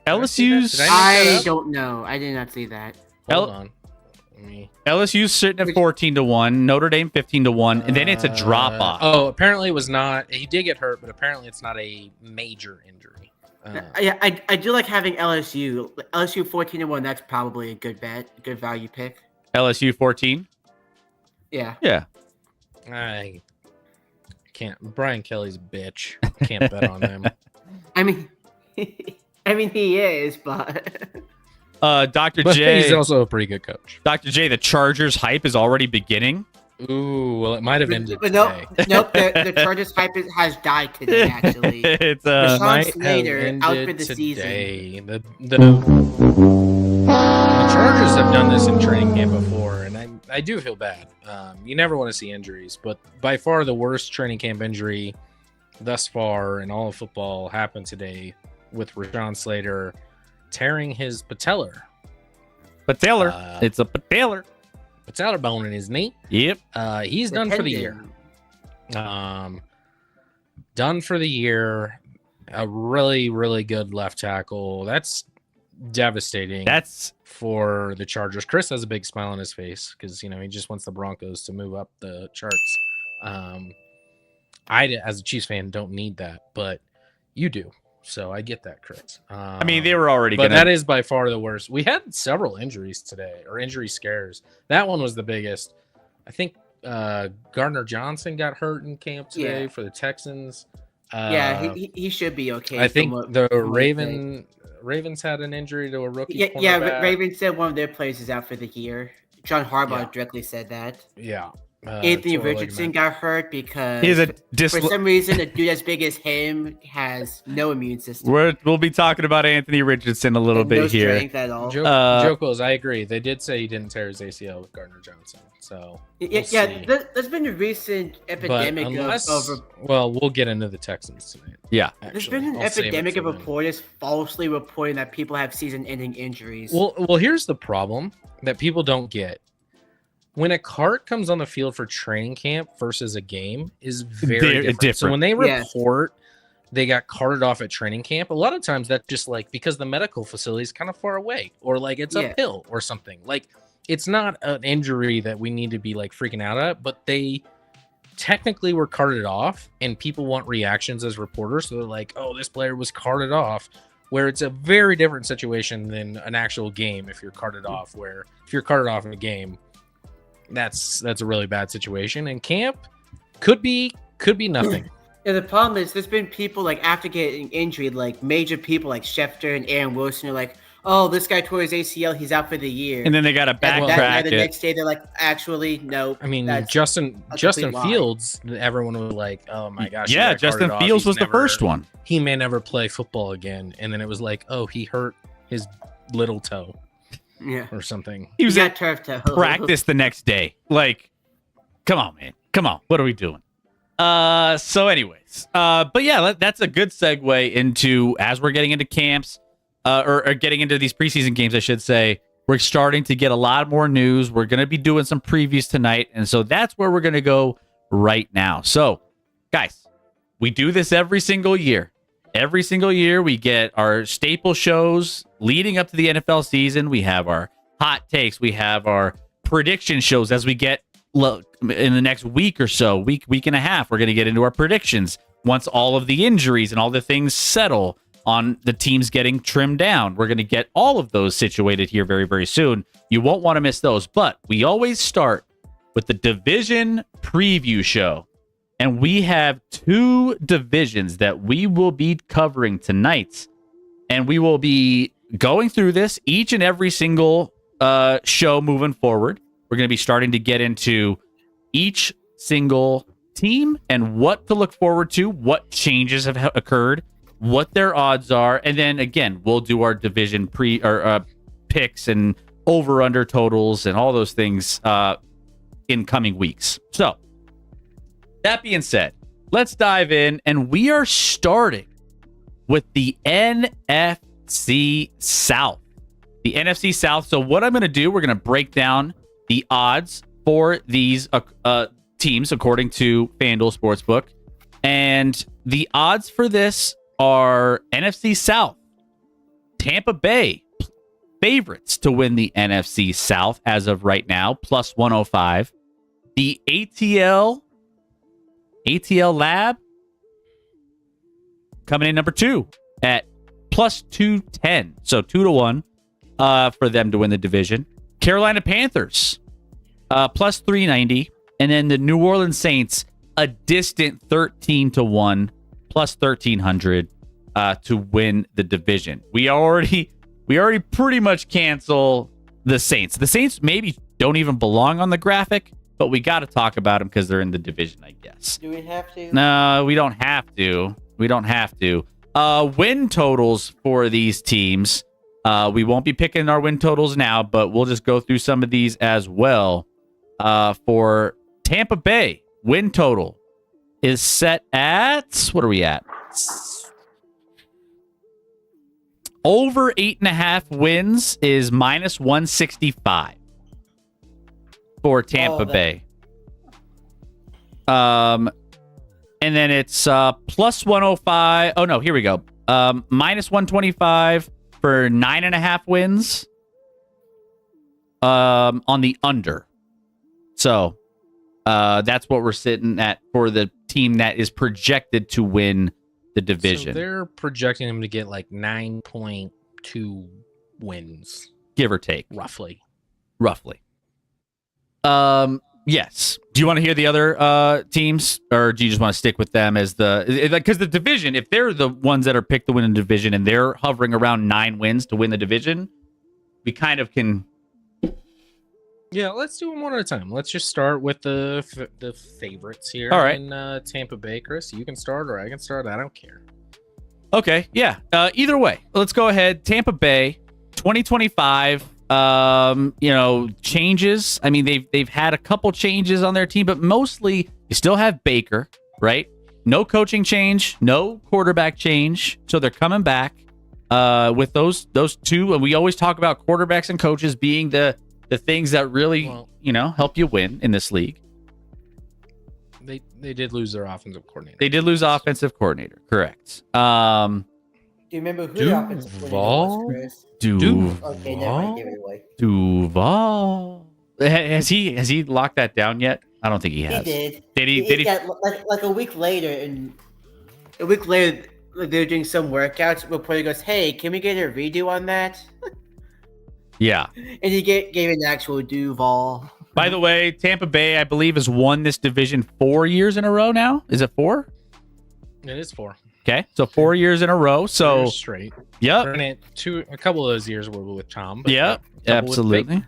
LSU's. I don't know. I did not see that. Hold on. LSU's sitting at 14-1, Notre Dame 15-1, and then it's a drop off. Oh, apparently it was not. He did get hurt, but apparently it's not a major injury. Yeah, I do like having LSU. LSU 14-1. That's probably a good bet, good value pick. LSU 14. Yeah. Yeah. I can't. Brian Kelly's a bitch. Can't bet on him. I mean, he is, but. Dr. But J. he's also a pretty good coach. Dr. J, the Chargers hype is already beginning. Ooh, well, it might have ended But today. nope. The Chargers hype has died today. Actually, It's Rashawn Slater out for the today. season. The Chargers have done this in training camp before, and I do feel bad. You never want to see injuries, but by far the worst training camp injury thus far in all of football happened today with Rashawn Slater tearing his patellar. It's a patellar. Patellar bone in his knee. Yep. He's done for the year. Done for the year. A really, really good left tackle. That's devastating. That's for the Chargers. Chris has a big smile on his face because he just wants the Broncos to move up the charts. I, as a Chiefs fan, don't need that, but you do. So I get that, Chris. I mean, they were already but that is by far the worst. We had several injuries today, or injury scares. That one was the biggest. I think Gardner Johnson got hurt in camp today for the Texans. He should be okay. I think the Ravens had an injury to a rookie. Yeah. Ravens said one of their players is out for the year. John Harbaugh directly said that. Yeah. Anthony Richardson got hurt because for some reason a dude as big as him has no immune system. We'll be talking about Anthony Richardson a little bit here. No strength at all. Joe Quills, I agree. They did say he didn't tear his ACL with Gardner Johnson. So there's been a recent epidemic well, we'll get into the Texans tonight. Yeah, there's been an epidemic of reporters falsely reporting that people have season-ending injuries. Well, here's the problem that people don't get. When a cart comes on the field for training camp versus a game is very different. So when they report they got carted off at training camp, a lot of times that's just like because the medical facility is kind of far away or like it's uphill or something. Like it's not an injury that we need to be like freaking out at, but they technically were carted off and people want reactions as reporters. So they're like, oh, this player was carted off, where it's a very different situation than an actual game. If you're carted off, where if you're carted off in a game, that's a really bad situation. And camp could be nothing. Yeah, the problem is there's been people like after getting injured, like major people like Schefter and Aaron Wilson are like, oh, this guy tore his ACL, he's out for the year. And then they got to backtrack the next day they're like, actually, nope. I mean, that's Justin a complete lie. Fields, everyone was like, oh my gosh. he Yeah, got Justin carted off. Fields He's was the never- first one. He may never play football again. And then it was like, oh, he hurt his little toe Yeah. or something. He was He at got turf toe. practice the next day. Like, come on, man. Come on. What are we doing? So anyways, but yeah, that's a good segue into, as we're getting into camps, or getting into these preseason games, I should say, we're starting to get a lot more news. We're going to be doing some previews tonight. And so that's where we're going to go right now. So guys, we do this every single year. Every single year we get our staple shows leading up to the NFL season. We have our hot takes. We have our prediction shows as we get in the next week or so, week and a half. We're going to get into our predictions once all of the injuries and all the things settle on the teams getting trimmed down. We're going to get all of those situated here very, very soon. You won't want to miss those. But we always start with the division preview show. And we have 2 divisions that we will be covering tonight. And we will be going through this each and every single show moving forward. We're going to be starting to get into each single team and what to look forward to, what changes have occurred, what their odds are, and then again, we'll do our division picks and over/under totals and all those things in coming weeks. So, that being said, let's dive in, and we are starting with the NFC South. The NFC South. So, what I'm going to do, we're going to break down the odds for these teams according to FanDuel Sportsbook. And the odds for this are NFC South. Tampa Bay favorites to win the NFC South as of right now, plus 105. The ATL Lab coming in number 2 at plus 210. So 2-1 for them to win the division. Carolina Panthers, plus 390. And then the New Orleans Saints, a distant 13-1, plus 1,300 to win the division. We already pretty much cancel the Saints. The Saints maybe don't even belong on the graphic, but we got to talk about them because they're in the division, I guess. Do we have to? No, we don't have to. Win totals for these teams. We won't be picking our win totals now, but we'll just go through some of these as well. For Tampa Bay, win total is set at, what are we at? Over 8.5 wins is minus 165 for Tampa Bay. And then it's plus 105. Oh no, here we go. Minus 125 for 9.5 wins. On the under. So that's what we're sitting at for the team that is projected to win the division. So they're projecting them to get like 9.2 wins, give or take. roughly. Yes. Do you want to hear the other teams, or do you just want to stick with them as because the division, if they're the ones that are picked to win the division and they're hovering around 9 wins to win the division, we kind of can. Yeah, let's do them one at a time. Let's just start with the favorites here. All right. In Tampa Bay, Chris, you can start or I can start. I don't care. Okay. Yeah. Either way, let's go ahead. Tampa Bay, 2025. Changes. I mean, they've had a couple changes on their team, but mostly you still have Baker, right? No coaching change, no quarterback change. So they're coming back with those 2. And we always talk about quarterbacks and coaches being the things that really, help you win in this league. They did lose their offensive coordinator. They did lose offensive coordinator, correct. Do you remember who the offensive coordinator was, Chris? Okay, never mind. Give it away. Duval. Has he locked that down yet? I don't think he has. He did. Did he? Yeah, like a week later, like, they're doing some workouts. Reporter goes, "Hey, can we get a redo on that?" Yeah. And he gave an actual Duval. By the way, Tampa Bay, I believe, has won this division 4 years in a row now. Is it 4? It is 4. Okay, so 4 years in a row. So Years straight. yep, Granted, a couple of those years were with Tom. But Yep, a couple with absolutely. Baker,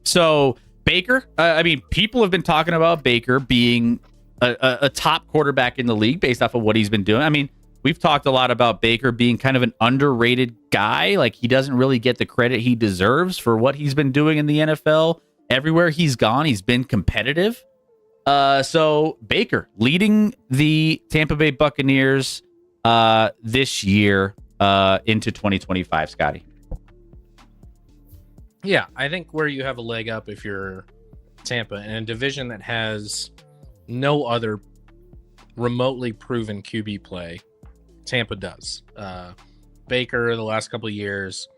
So Baker, I mean, people have been talking about Baker being a top quarterback in the league based off of what he's been doing. I mean, we've talked a lot about Baker being kind of an underrated guy. Like, he doesn't really get the credit he deserves for what he's been doing in the NFL. Everywhere he's gone, he's been competitive. So Baker leading the Tampa Bay Buccaneers this year into 2025, Scotty. Yeah, I think where you have a leg up if you're Tampa in a division that has no other remotely proven QB play, Tampa does. Baker, the last couple of years,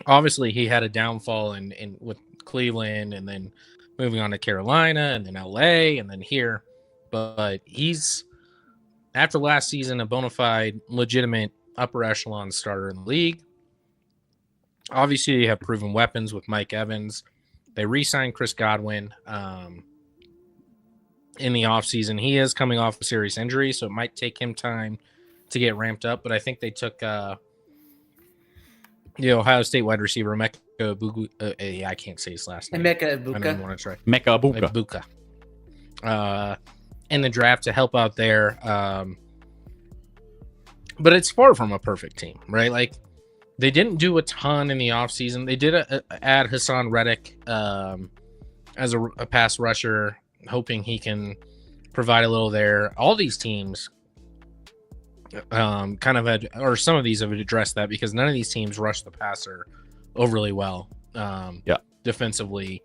obviously he had a downfall in with Cleveland, and then moving on to Carolina, and then LA, and then here. But he's, after last season, a bona fide, legitimate upper echelon starter in the league. Obviously, you have proven weapons with Mike Evans. They re-signed Chris Godwin in the offseason. He is coming off a serious injury, so it might take him time to get ramped up. But I think they took the Ohio State wide receiver, Emeka Ibuka. I can't say his last name. Emeka I don't even Ibuka. want to try. Emeka Ibuka. Ibuka. In the draft to help out there. But it's far from a perfect team, right? Like, they didn't do a ton in the offseason. They did add Hassan Reddick as a pass rusher, hoping he can provide a little there. All these teams kind of had, or some of these have addressed that, because none of these teams rush the passer overly well defensively.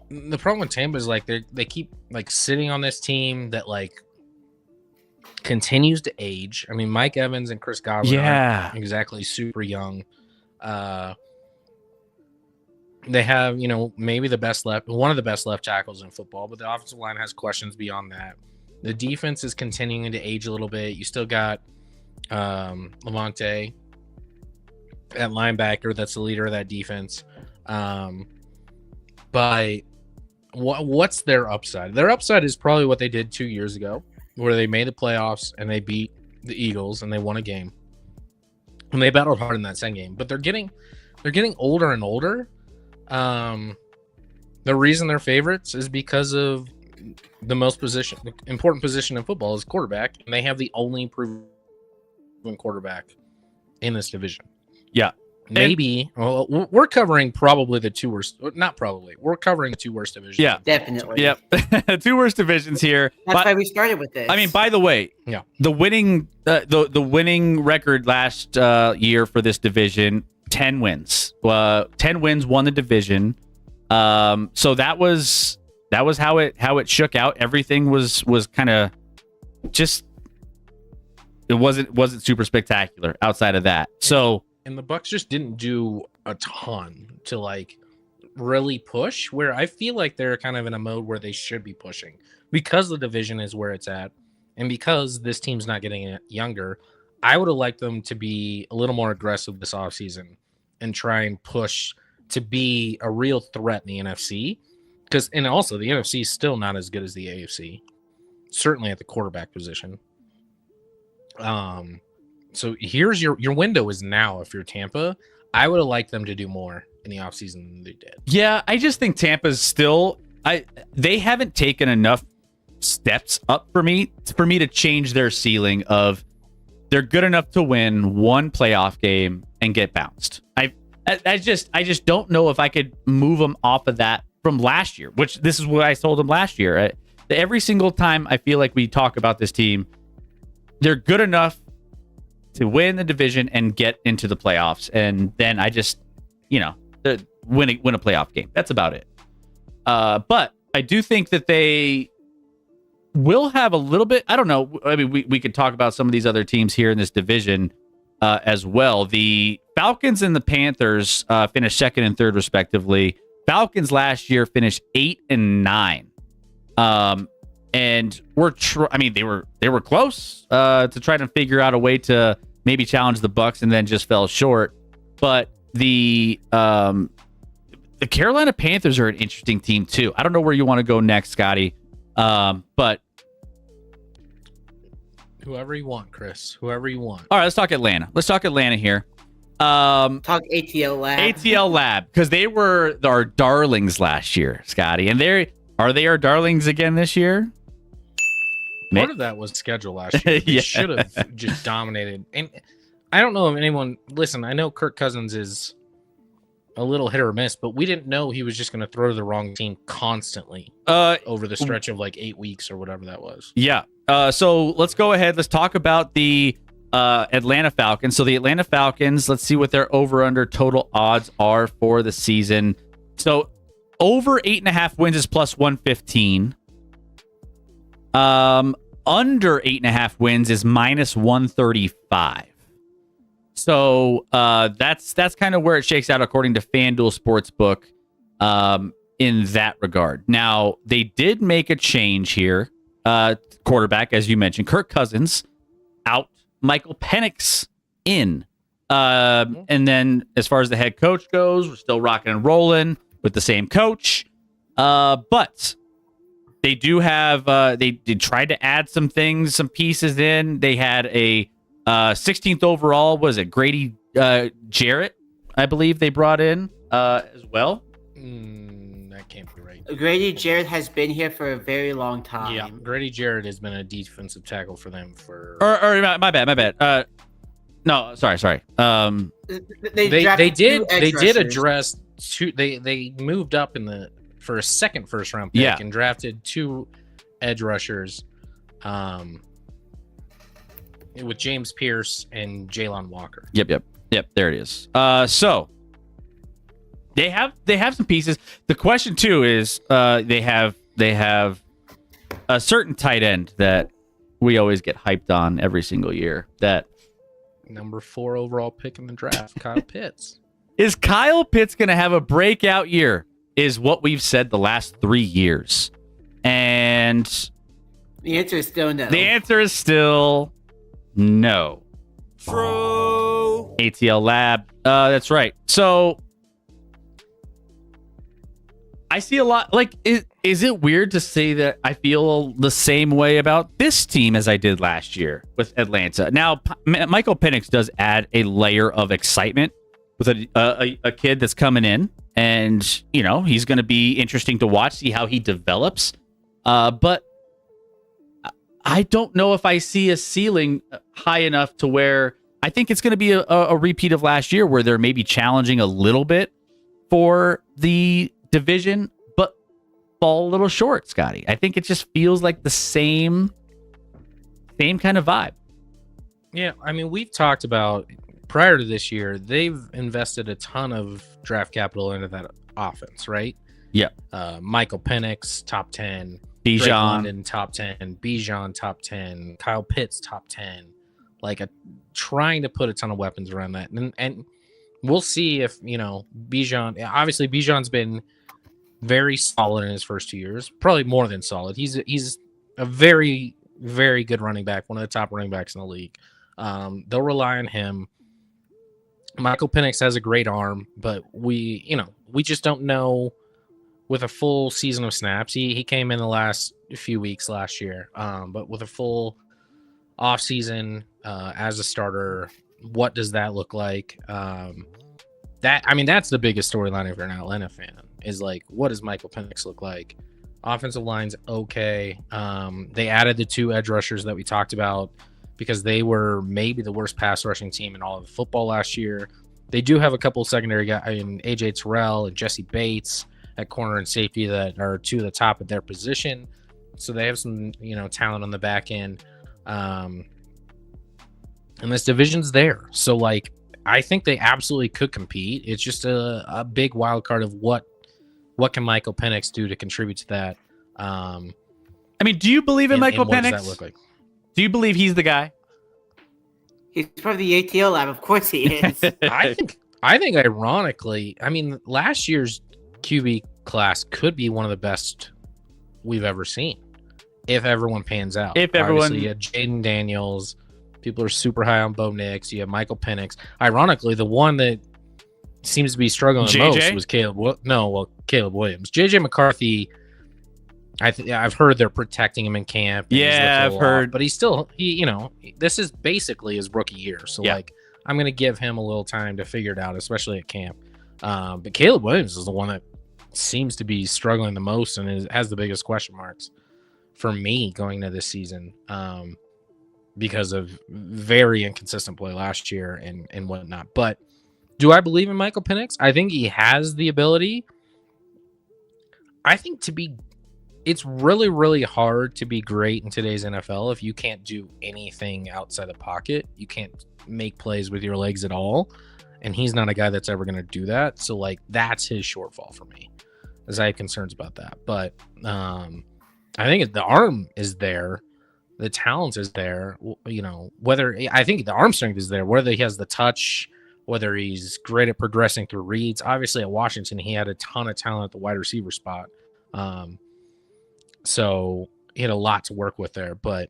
The problem with Tampa is, like, they keep, like, sitting on this team that, like, continues to age. I mean, Mike Evans and Chris Godwin aren't exactly super young. They have, maybe one of the best left tackles in football, but the offensive line has questions beyond that. The defense is continuing to age a little bit. You still got Lavonte at linebacker. That's the leader of that defense. But what's their upside? Their upside is probably what they did 2 years ago, where they made the playoffs and they beat the Eagles and they won a game. And they battled hard in that second game. But they're getting older and older. The reason they're favorites is because of the most important position in football is quarterback, and they have the only proven quarterback in this division. Yeah. Maybe we're covering probably the two worst. Not probably. We're covering the two worst divisions. Yeah, Definitely. Yep. Two worst divisions here. That's why we started with this. I mean, by the way, the winning record last year for this division, 10 wins. 10 wins won the division. So that was how it shook out. Everything was kind of just, it wasn't super spectacular outside of that. So. And the Bucs just didn't do a ton to, like, really push, where I feel like they're kind of in a mode where they should be pushing, because the division is where it's at, and because this team's not getting younger. I would have liked them to be a little more aggressive this offseason and try and push to be a real threat in the NFC, and also the NFC is still not as good as the AFC, certainly at the quarterback position. So here's your window is now. If you're Tampa, I would have liked them to do more in the offseason than they did. Yeah, I just think Tampa's still, they haven't taken enough steps up for me to change their ceiling of, they're good enough to win one playoff game and get bounced. I just don't know if I could move them off of that from last year, which this is what I told them last year. Every single time I feel like we talk about this team, they're good enough to win the division and get into the playoffs, and then I just, win a playoff game. That's about it. But I do think that they will have a little bit. I don't know. I mean, we could talk about some of these other teams here in this division as well. The Falcons and the Panthers finished second and third respectively. Falcons last year finished 8 and 9. And they were close to try to figure out a way to maybe challenge the Bucs, and then just fell short. But the Carolina Panthers are an interesting team too. I don't know where you want to go next, Scotty. But Whoever you want, Chris. Whoever you want. All right, let's talk Atlanta. Let's talk Atlanta here. Talk ATL Lab. ATL Lab, because they were our darlings last year, Scotty, and are they our darlings again this year? Part of that was scheduled last year. They should have just dominated. And I don't know if anyone. Listen, I know Kirk Cousins is a little hit or miss, but we didn't know he was just going to throw to the wrong team constantly over the stretch of like 8 weeks or whatever that was. Yeah. So let's go ahead. Let's talk about the Atlanta Falcons. So the Atlanta Falcons, let's see what their over/under total odds are for the season. So over 8.5 wins is plus 115. Under 8.5 wins is minus 135. So that's kind of where it shakes out according to FanDuel Sportsbook in that regard. Now, they did make a change here. Quarterback, as you mentioned, Kirk Cousins out, Michael Penix in. And then as far as the head coach goes, we're still rocking and rolling with the same coach. But they do have, they tried to add some things, some pieces in. They had a 16th overall, was it Grady Jarrett, I believe they brought in as well. That can't be right. Grady Jarrett has been here for a very long time. Yeah, Grady Jarrett has been a defensive tackle for them for. Or my bad. No, sorry. They did address two. They moved up for a second first round pick and drafted 2 edge rushers, with James Pierce and Jalen Walker. Yep. There it is. So they have some pieces. The question too is they have a certain tight end that we always get hyped on every single year. That number 4 overall pick in the draft, Kyle Pitts. Is Kyle Pitts going to have a breakout year? Is what we've said the last 3 years, and the answer is still no. The answer is still no. True. ATL Lab. That's right. So I see a lot. Like, is it weird to say that I feel the same way about this team as I did last year with Atlanta? Now, Michael Penix does add a layer of excitement with a kid that's coming in, and he's going to be interesting to watch, see how he develops. But I don't know if I see a ceiling high enough to where I think it's going to be a repeat of last year, where they're maybe challenging a little bit for the division, but fall a little short, Scotty. I think it just feels like the same kind of vibe. Yeah, I mean, we've talked about prior to this year, they've invested a ton of draft capital into that offense, right? Yeah. Michael Penix, top 10. Bijan. London, top 10. Bijan, top 10. Kyle Pitts, top 10. Like, trying to put a ton of weapons around that. And we'll see if, Bijan... Obviously, Bijan's been very solid in his first 2 years. Probably more than solid. He's a very, very good running back. One of the top running backs in the league. They'll rely on him. Michael Penix has a great arm, but we just don't know with a full season of snaps. He came in the last few weeks last year, but with a full off season as a starter, what does that look like? That's the biggest storyline if you're an Atlanta fan, is like, what does Michael Penix look like? Offensive line's okay. They added the 2 edge rushers that we talked about, because they were maybe the worst pass rushing team in all of football last year. They do have a couple of secondary guys in AJ Terrell and Jesse Bates at corner and safety that are 2 of the top at their position. So they have some, talent on the back end. And this division's there. So, like, I think they absolutely could compete. It's just a big wild card of what can Michael Penix do to contribute to that. Do you believe in Michael Penix? What does that look like? Do you believe he's the guy? He's part of the ATL Lab. Of course he is. I think ironically, last year's QB class could be one of the best we've ever seen if everyone pans out. Obviously, you have Jaden Daniels. People are super high on Bo Nix. You have Michael Penix. Ironically, the one that seems to be struggling the most was Caleb Williams. JJ McCarthy I've heard they're protecting him in camp. And Yeah, I've heard. But this is basically his rookie year. So like, I'm gonna give him a little time to figure it out, especially at camp. But Caleb Williams is the one that seems to be struggling the most and has the biggest question marks for me going into this season, because of very inconsistent play last year and whatnot. But do I believe in Michael Penix? I think he has the ability. I think it's really, really hard to be great in today's NFL if you can't do anything outside the pocket. You can't make plays with your legs at all. And he's not a guy that's ever going to do that. So, like, that's his shortfall for me, as I have concerns about that. But I think the arm is there. The talent is there. I think the arm strength is there, whether he has the touch, whether he's great at progressing through reads. Obviously, at Washington, he had a ton of talent at the wide receiver spot. So he had a lot to work with there, but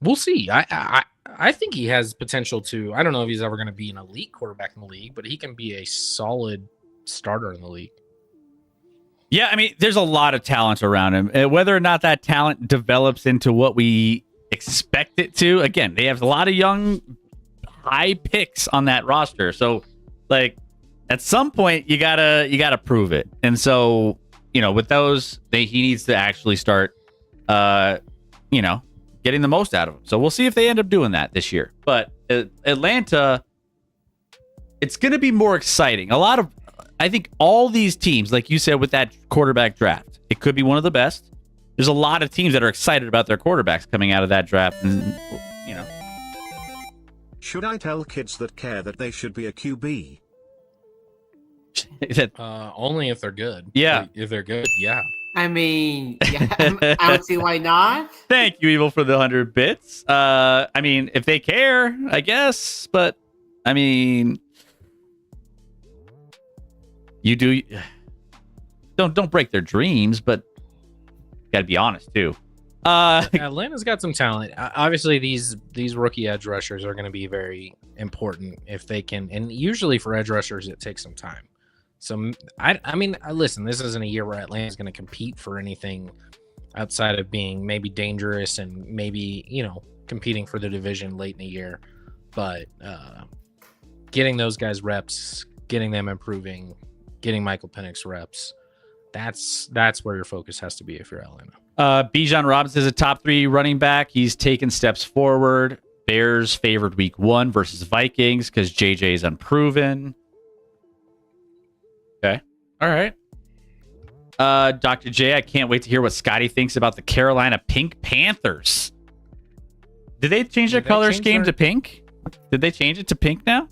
we'll see. I think he has potential to. I don't know if he's ever going to be an elite quarterback in the league, but he can be a solid starter in the league. Yeah, I mean, there's a lot of talent around him. Whether or not that talent develops into what we expect it to, again, they have a lot of young, high picks on that roster. So, like, at some point, you gotta prove it. And so, with those, he needs to actually start, getting the most out of them. So we'll see if they end up doing that this year. But Atlanta, it's going to be more exciting. I think all these teams, like you said, with that quarterback draft, it could be one of the best. There's a lot of teams that are excited about their quarterbacks coming out of that draft. And, Should I tell kids that care that they should be a QB? Only if they're good. Yeah. If they're good, yeah. I mean, yeah, I don't see why not. Thank you, Evil, for the 100 bits. I mean, if they care, I guess. But, I mean, you do. Don't break their dreams, but got to be honest, too. Atlanta's got some talent. Obviously, these rookie edge rushers are going to be very important if they can. And usually for edge rushers, it takes some time. So, I mean, listen, this isn't a year where Atlanta's going to compete for anything outside of being maybe dangerous and maybe, competing for the division late in the year. But getting those guys reps, getting them improving, getting Michael Penix reps, that's where your focus has to be if you're Atlanta. Bijan Robinson is a top 3 running back. He's taken steps forward. Bears favored week 1 versus Vikings because JJ is unproven. Okay. All right. Dr. J, I can't wait to hear what Scotty thinks about the Carolina Pink Panthers. Did they change their color scheme to pink? Did they change it to pink now?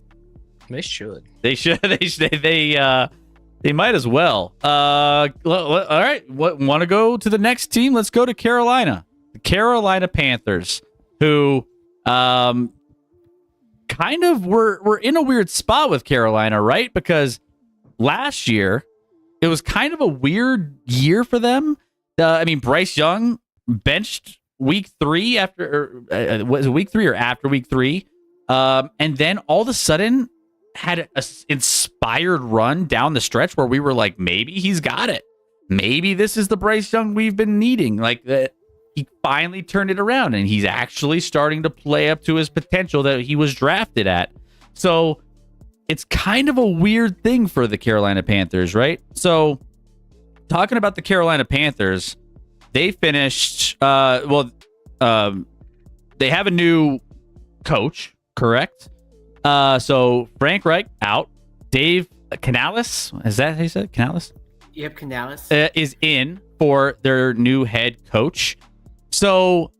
They should. They should. They might as well. All right. Want to go to the next team? Let's go to Carolina. The Carolina Panthers, who kind of were in a weird spot with Carolina, right? Because last year, it was kind of a weird year for them. Bryce Young benched week 3 was it week 3 or after week 3? And then all of a sudden had an inspired run down the stretch where we were like, maybe he's got it. Maybe this is the Bryce Young we've been needing. Like that, he finally turned it around and he's actually starting to play up to his potential that he was drafted at. So it's kind of a weird thing for the Carolina Panthers, right? So talking about the Carolina Panthers, they finished, they have a new coach, correct? So Frank Reich out. Dave Canales, is that how you said it? Canales? Yep, Canales. Is in for their new head coach. So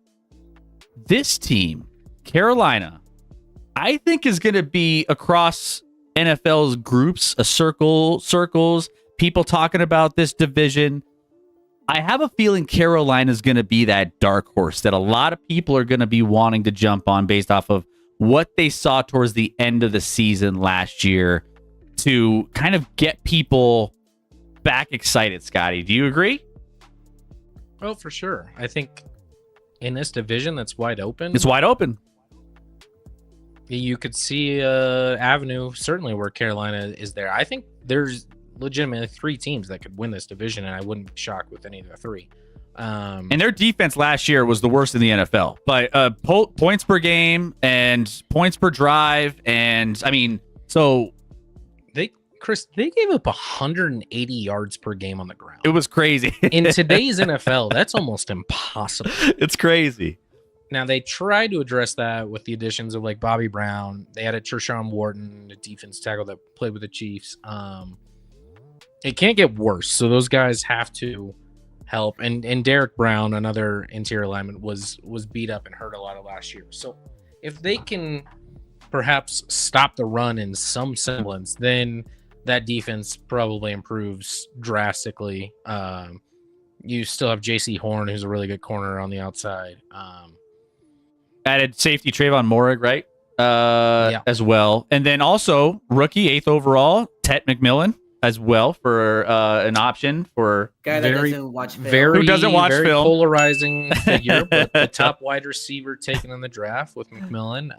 this team, Carolina, I think is going to be across NFL's groups, circles, people talking about this division. I have a feeling Carolina is going to be that dark horse that a lot of people are going to be wanting to jump on based off of what they saw towards the end of the season last year to kind of get people back excited. Scotty, do you agree? Oh, for sure. I think in this division that's wide open. It's wide open. You could see avenue certainly where Carolina is there. I think there's legitimately 3 teams that could win this division, and I wouldn't be shocked with any of the 3. And their defense last year was the worst in the NFL. But points per game and points per drive. And, I mean, so... They gave up 180 yards per game on the ground. It was crazy. In today's NFL, that's almost impossible. It's crazy. Now, they tried to address that with the additions of, like, Bobby Brown. They added Tershawn Wharton, a defense tackle that played with the Chiefs. It can't get worse, so those guys have to help. And Derek Brown, another interior lineman, was beat up and hurt a lot of last year. So if they can perhaps stop the run in some semblance, then that defense probably improves drastically. You still have J.C. Horn, who's a really good corner on the outside. Added safety Trayvon Morig, right? Yeah. As well. And then also rookie 8th overall, Tet McMillan as well for an option for Guy that doesn't watch film. Who doesn't watch very film. Polarizing figure, but the top wide receiver taken in the draft with McMillan.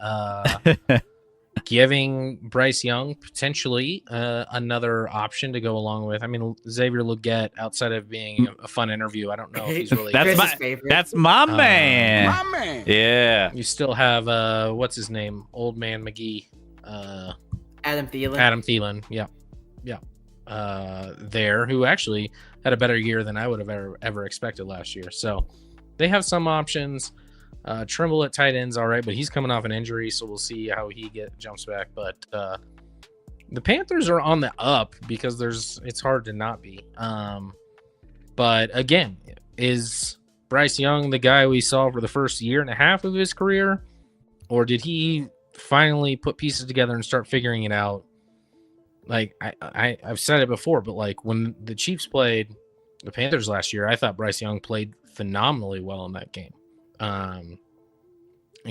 Giving Bryce Young potentially another option to go along with. I mean, Xavier Legette, outside of being a fun interview, I don't know if he's really. That's my man. My man. Yeah. You still have what's his name, Old Man McGee. Adam Thielen. Adam Thielen. Yeah. There, who actually had a better year than I would have ever expected last year. So they have some options. Trimble at tight end's all right, but he's coming off an injury, so we'll see how he jumps back. But the Panthers are on the up because it's hard to not be. But again, is Bryce Young the guy we saw for the first year and a half of his career, or did he finally put pieces together and start figuring it out? Like I've said it before, but like when the Chiefs played the Panthers last year, I thought Bryce Young played phenomenally well in that game. And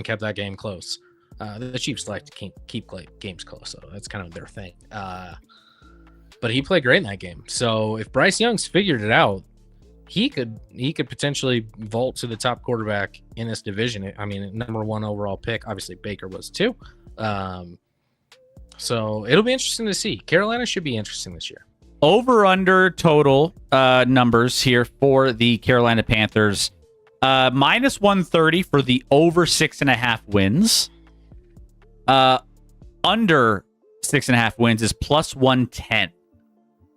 kept that game close. The Chiefs like to keep games close, so that's kind of their thing. But he played great in that game. So if Bryce Young's figured it out, he could potentially vault to the top quarterback in this division. I mean, number 1 overall pick. Obviously, Baker was too. So it'll be interesting to see. Carolina should be interesting this year. Over under total numbers here for the Carolina Panthers. Minus 130 for the over 6.5 wins. Under 6.5 wins is plus 110.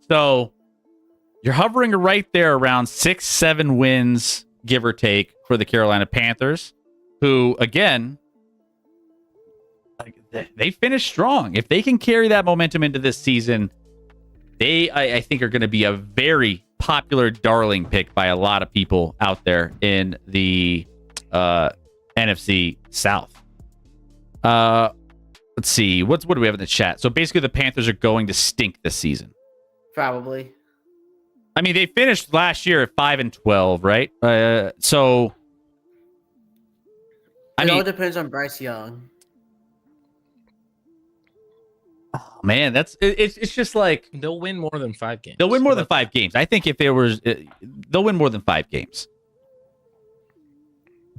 So you're hovering right there around 6-7 wins, give or take, for the Carolina Panthers, who, again, they finished strong. If they can carry that momentum into this season, I think are going to be a very popular darling pick by a lot of people out there in the NFC South. Let's see. What do we have in the chat? So basically the Panthers are going to stink this season. Probably. I mean, they finished last year at 5-12, right? So It all depends on Bryce Young. Oh, man, it's just like They'll win more than 5 games. They'll win more than 5 games. I think if there was, they'll win more than 5 games.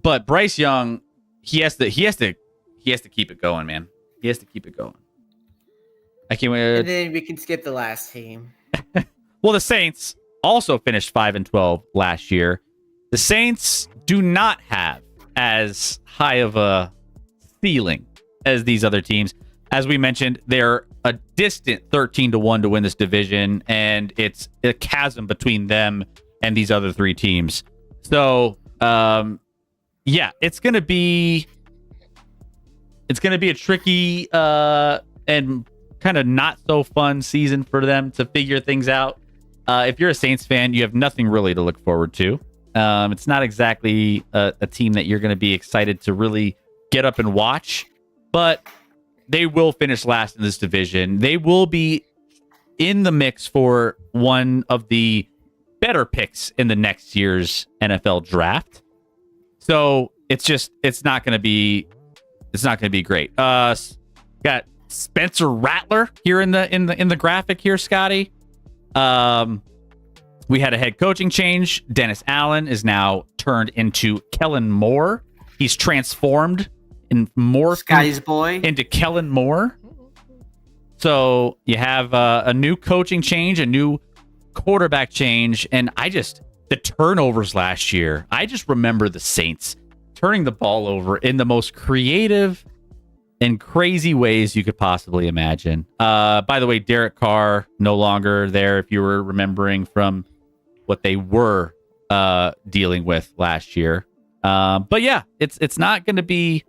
But Bryce Young, he has to keep it going, man. He has to keep it going. I can't wait. And then we can skip the last team. Well, the Saints also finished 5-12 last year. The Saints do not have as high of a ceiling as these other teams. As we mentioned, they're a distant 13-1 to win this division, and it's a chasm between them and these other 3 teams. So, yeah, it's gonna be a tricky and kind of not so fun season for them to figure things out. If you're a Saints fan, you have nothing really to look forward to. It's not exactly a team that you're going to be excited to really get up and watch, but they will finish last in this division. They will be in the mix for one of the better picks in the next year's NFL draft. So it's not going to be great. Got Spencer Rattler here in the graphic here, Scotty. We had a head coaching change. Dennis Allen is now turned into Kellen Moore. He's transformed in more Scotty's boy into Kellen Moore. So you have a new coaching change, a new quarterback change, and the turnovers last year. I just remember the Saints turning the ball over in the most creative and crazy ways you could possibly imagine. By the way, Derek Carr no longer there, if you were remembering from what they were dealing with last year. But yeah, it's not going to be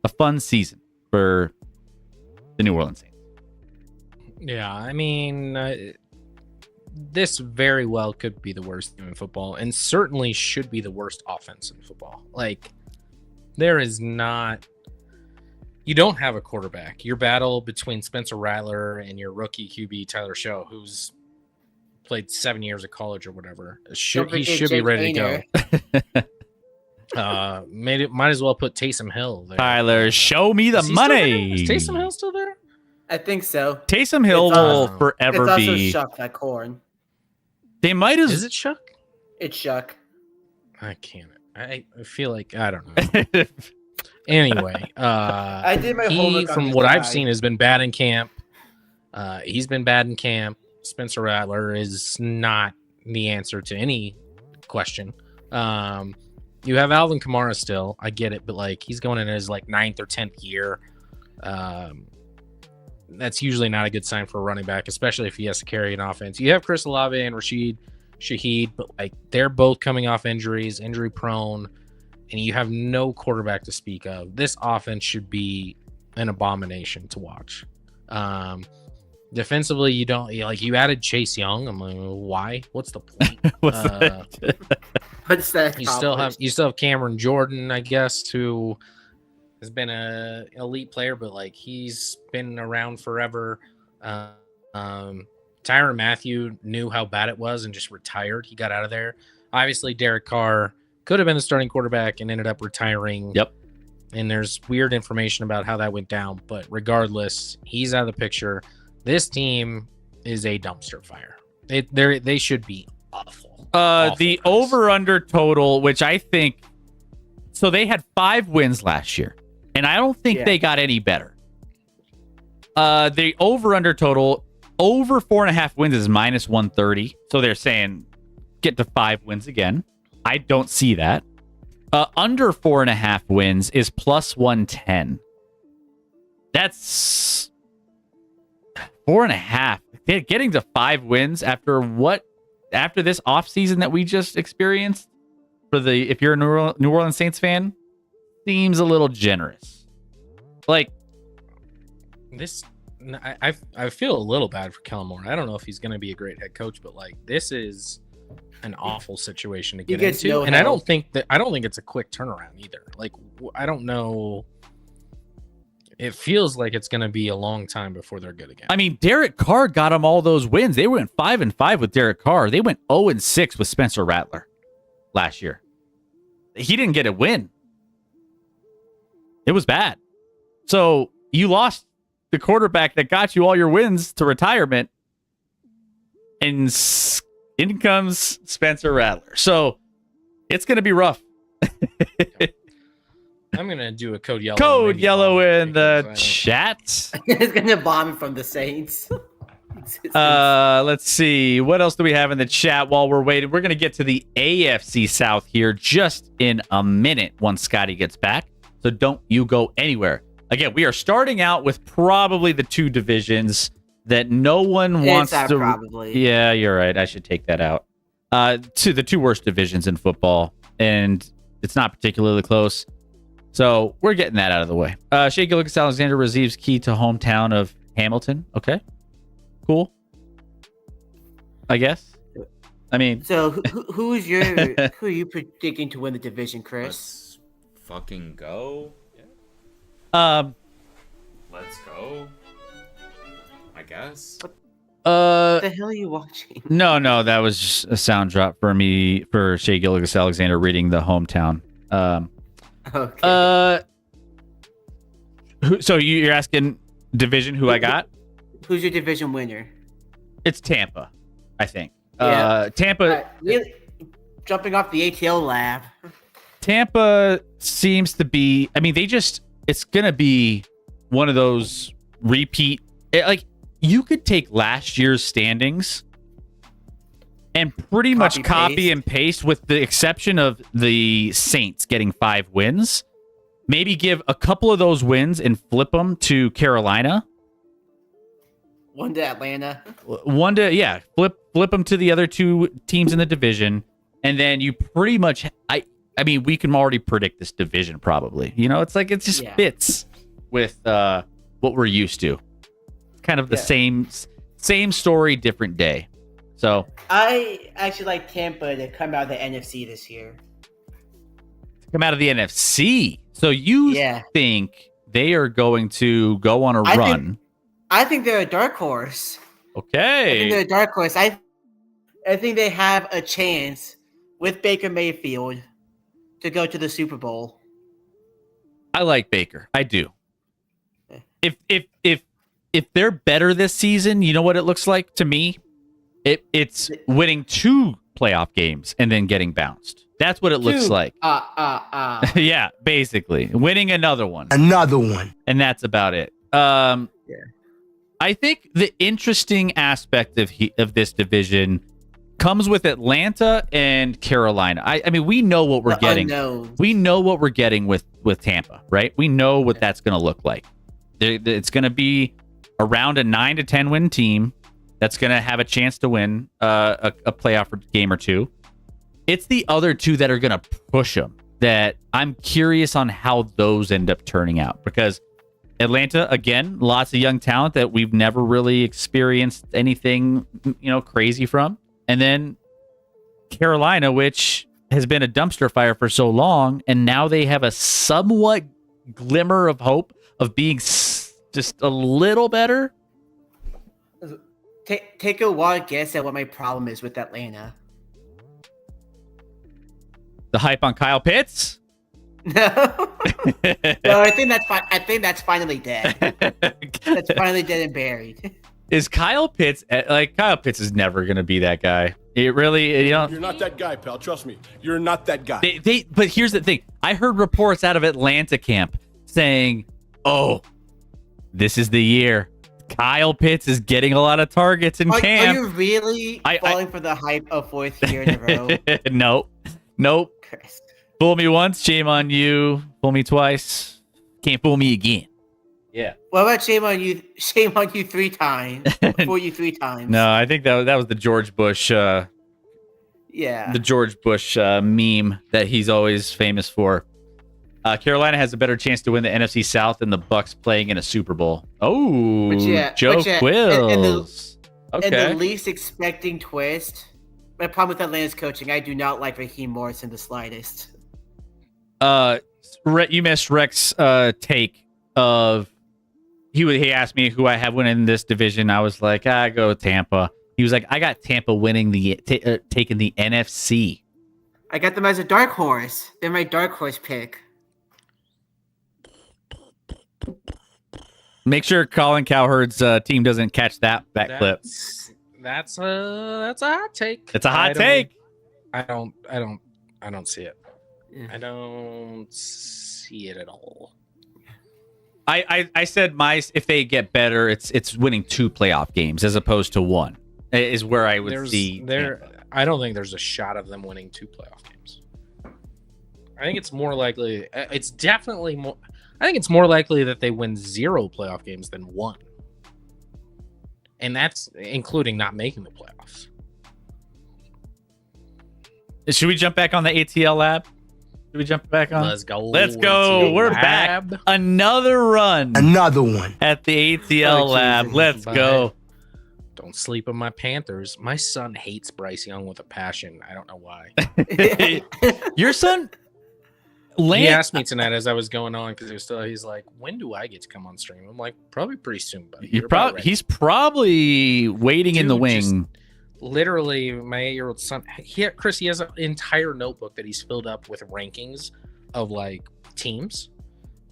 a fun season for the New Orleans Saints. Yeah, I mean, this very well could be the worst team in football, and certainly should be the worst offense in football. Like, there is not. You don't have a quarterback. Your battle between Spencer Rattler and your rookie QB Tyler Show, who's played 7 years of college or whatever, he should be ready to go. Might as well put Taysom Hill there. Tyler, show me the money. Is Taysom Hill still there? I think so. Taysom Hill will forever it's also be. Shuck like corn. They might as. Is it Shuck? It's Shuck. I can't. I feel like I don't know. Anyway, I did my homework on from this what guy. I've seen, has been bad in camp. He's been bad in camp. Spencer Rattler is not the answer to any question. You have Alvin Kamara still. I get it, but like he's going in his like 9th or 10th year. That's usually not a good sign for a running back, especially if he has to carry an offense. You have Chris Olave and Rashid Shaheed, but like they're both coming off injuries, injury prone, and you have no quarterback to speak of. This offense should be an abomination to watch. Defensively, you added Chase Young. I'm like, why? What's the point? What's that? What's that? You still have Cameron Jordan, I guess, who has been a elite player, but like he's been around forever. Tyrann Mathieu knew how bad it was and just retired. He got out of there. Obviously, Derek Carr could have been the starting quarterback and ended up retiring. Yep. And there's weird information about how that went down, but regardless, he's out of the picture. This team is a dumpster fire. They should be awful. The over-under total, which I think, so they had 5 wins last year, and I don't think they got any better. The over-under total, over 4.5 wins is minus 130. So they're saying get to 5 wins again. I don't see that. Under 4.5 wins is plus 110. That's 4.5. Getting to 5 wins after this offseason that we just experienced if you're a New Orleans Saints fan, seems a little generous. Like this, I feel a little bad for Kellen Moore. I don't know if he's going to be a great head coach, but like this is an awful situation to get into, no and help. I don't think it's a quick turnaround either. Like I don't know. It feels like it's going to be a long time before they're good again. I mean, Derek Carr got them all those wins. They went 5-5 with Derek Carr. They went 0-6 with Spencer Rattler last year. He didn't get a win. It was bad. So you lost the quarterback that got you all your wins to retirement, and in comes Spencer Rattler. So it's going to be rough. I'm going to do a code yellow. Code yellow in the chat. It's gonna bomb from the Saints. Let's see. What else do we have in the chat while we're waiting? We're going to get to the AFC South here just in a minute once Scotty gets back. So don't you go anywhere. Again, we are starting out with probably the 2 divisions that no one wants to. Probably. Yeah, you're right. I should take that out. To the 2 worst divisions in football, and it's not particularly close. So we're getting that out of the way. Shea Gilgeous-Alexander receives key to hometown of Hamilton. Okay, cool. I guess. I mean, So who are you predicting to win the division, Chris? Let's fucking go. Let's go. I guess. What the hell are you watching? No, that was just a sound drop for me for Shea Gilgeous-Alexander reading the hometown. Okay. So you're asking division who I got? Who's your division winner? It's Tampa, I think. Yeah. Tampa. Really, jumping off the ATL lab. Tampa seems to be. I mean, it's gonna be one of those repeat. Like you could take last year's standings and pretty much Copy, copy paste. and paste, with the exception of the Saints getting 5 wins. Maybe give a couple of those wins and flip them to Carolina. One to Atlanta. Flip them to the other 2 teams in the division, and then you pretty much. I mean, we can already predict this division probably. It's like it just fits with what we're used to. Kind of the same story, different day. So I actually like Tampa to come out of the NFC this year. come out of the NFC. So you think they are going to go on a run? I think they're a dark horse. Okay. I think they're a dark horse. I think they have a chance with Baker Mayfield to go to the Super Bowl. I like Baker. I do. If they're better this season, you know what it looks like to me? It's winning 2 playoff games and then getting bounced. That's what it looks like. Yeah, basically. Winning another one. And that's about it. I think the interesting aspect of this division comes with Atlanta and Carolina. I mean, we know what we're getting. Unknowns. We know what we're getting with Tampa, right? We know what that's going to look like. It's going to be around a 9 to 10 win team that's going to have a chance to win a playoff game or 2. It's the other 2 that are going to push them that I'm curious on how those end up turning out, because Atlanta, again, lots of young talent that we've never really experienced anything, crazy from. And then Carolina, which has been a dumpster fire for so long, and now they have a somewhat glimmer of hope of being just a little better. Take a wild guess at what my problem is with Atlanta. The hype on Kyle Pitts? No, I think that's fine. I think that's finally dead. That's finally dead and buried. Is Kyle Pitts Kyle Pitts is never going to be that guy. It really, You're not that guy, pal. Trust me. You're not that guy. But here's the thing. I heard reports out of Atlanta camp saying, "Oh, this is the year. Kyle Pitts is getting a lot of targets in camp." Are you really falling for the hype of 4th year in a row? Nope. Chris. Fool me once, shame on you. Fool me twice, can't fool me again. Yeah. What about shame on you? Shame on you 3 times. For you 3 times. No, I think that was the George Bush. Yeah. The George Bush meme that he's always famous for. Carolina has a better chance to win the NFC South than the Bucks playing in a Super Bowl. Oh, Joe Quills. And the least expecting twist. My problem with Atlanta's coaching, I do not like Raheem Morris in the slightest. You missed Rex's take of he asked me who I have winning this division. I was like, I go with Tampa. He was like, I got Tampa winning taking the NFC. I got them as a dark horse. They're my dark horse pick. Make sure Colin Cowherd's team doesn't catch that clip. That's a hot take. It's a hot take. I don't see it. Yeah. I don't see it at all. I said if they get better, it's winning 2 playoff games as opposed to 1 is where I would see. I don't think there's a shot of them winning 2 playoff games. I think it's more likely. It's definitely more. I think it's more likely that they win 0 playoff games than 1, and that's including not making the playoffs. Should we jump back on the ATL lab? Should we jump back on? Let's go. We're back. Another run. Another one. At the ATL lab. Let's go. Don't sleep on my Panthers. My son hates Bryce Young with a passion. I don't know why. Your son? He asked me tonight as I was going on because he's like, when do I get to come on stream? I'm like, probably pretty soon, buddy. He's probably waiting in the wing. Literally, my 8-year-old son, Chris, he has an entire notebook that he's filled up with rankings of like teams,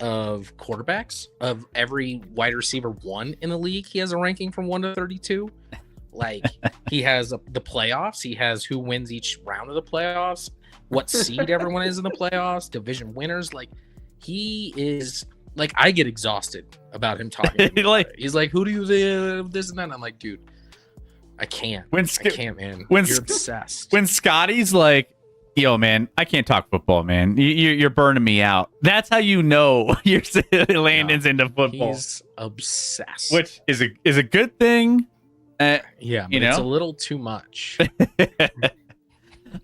of quarterbacks, of every wide receiver 1 in the league. He has a ranking from 1 to 32. Like he has the playoffs. He has who wins each round of the playoffs, what seed everyone is in the playoffs, division winners. Like he is like, I get exhausted about him talking. He's like, who do you this and that? And I'm like, dude. I can't. When I can't, man. when You're Sc- obsessed. When Scotty's like, yo, man, I can't talk football, man. You're burning me out. That's how you know Landon's into football. He's obsessed. Which is a good thing. Yeah, but you it's a know? little too much.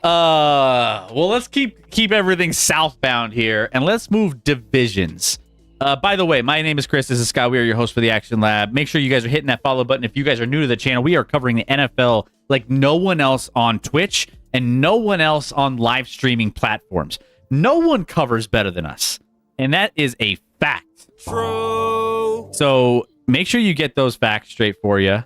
Well, let's keep everything southbound here, and let's move divisions. By the way, my name is Chris. This is Scott. We are your host for the Action Lab. Make sure you guys are hitting that follow button. If you guys are new to the channel, we are covering the NFL like no one else on Twitch and no one else on live streaming platforms. No one covers better than us, and that is a fact. True. So make sure you get those facts straight for you.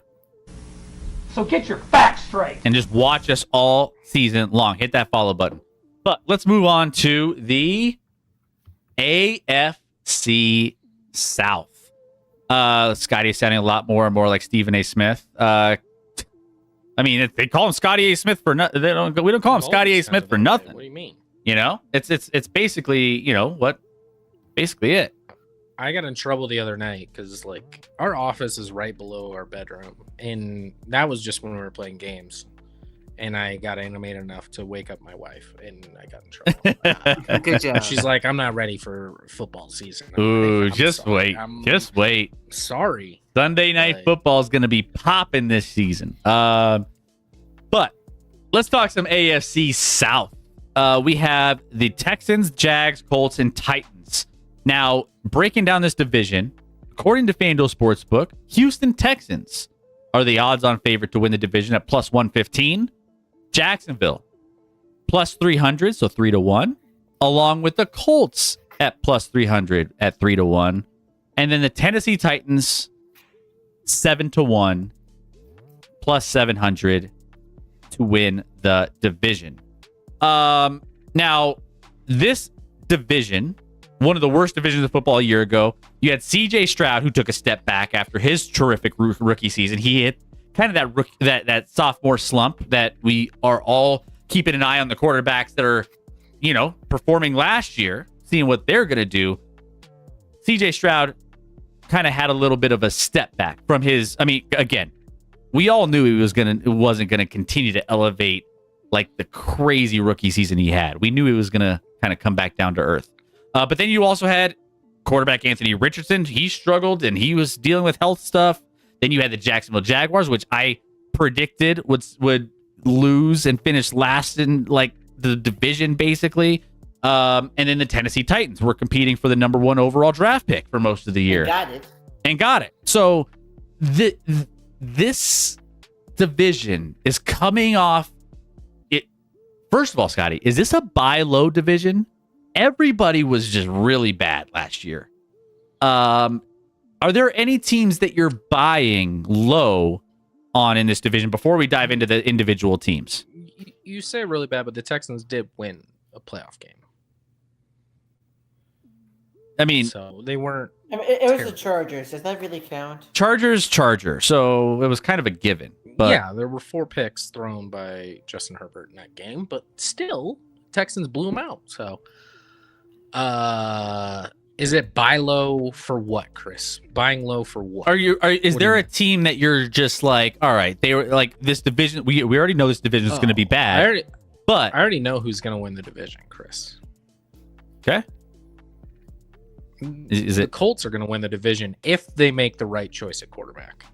So get your facts straight. And just watch us all season long. Hit that follow button. But let's move on to the AFC South. Scotty is sounding a lot more and more like Stephen A. Smith. I mean, they call him Scotty A. Smith for nothing. We don't call him Scotty A. Smith for nothing. What do you mean? You know, it's basically, you know what, basically it. I got in trouble the other night because like our office is right below our bedroom, and that was just when we were playing games. And I got animated enough to wake up my wife, and I got in trouble. Good job. She's like, "I'm not ready for football season." I'm Ooh, like, "I'm just sorry. wait, I'm just wait. sorry." Sunday night Right. football is going to be popping this season. But let's talk some AFC South. We have the Texans, Jags, Colts, and Titans. Now, breaking down this division, according to FanDuel Sportsbook, Houston Texans are the odds-on favorite to win the division at plus 115. Jacksonville, plus 300, so 3-1, along with the Colts at plus 300 at 3-1. And then the Tennessee Titans, 7-1, plus 700 to win the division. Now, this division, one of the worst divisions of football a year ago, you had C.J. Stroud, who took a step back after his terrific rookie season. He hit kind of that sophomore slump that we are all keeping an eye on the quarterbacks that are, you know, performing last year, seeing what they're going to do. C.J. Stroud kind of had a little bit of a step back from his. I mean, again, we all knew it wasn't going to continue to elevate like the crazy rookie season he had. We knew he was going to kind of come back down to earth. But then you also had quarterback Anthony Richardson. He struggled and he was dealing with health stuff. Then you had the Jacksonville Jaguars, which I predicted would lose and finish last in like the division, basically. And then the Tennessee Titans were competing for the number 1 overall draft pick for most of the year. And got it. So this division is coming off it. First of all, Scotty, is this a buy low division? Everybody was just really bad last year. Are there any teams that you're buying low on in this division before we dive into the individual teams? You say really bad, but the Texans did win a playoff game. I mean, so they weren't. I mean, it was the Chargers. Does that really count? Charger. So it was kind of a given. But yeah, there were 4 picks thrown by Justin Herbert in that game, but still, Texans blew them out. So, is it buy low for what, Chris? Buying low for what? Is there a team that you're just like, all right, they were like this division? We already know this division is going to be bad. I already know who's going to win the division, Chris. Okay. Is the it Colts are going to win the division if they make the right choice at quarterback?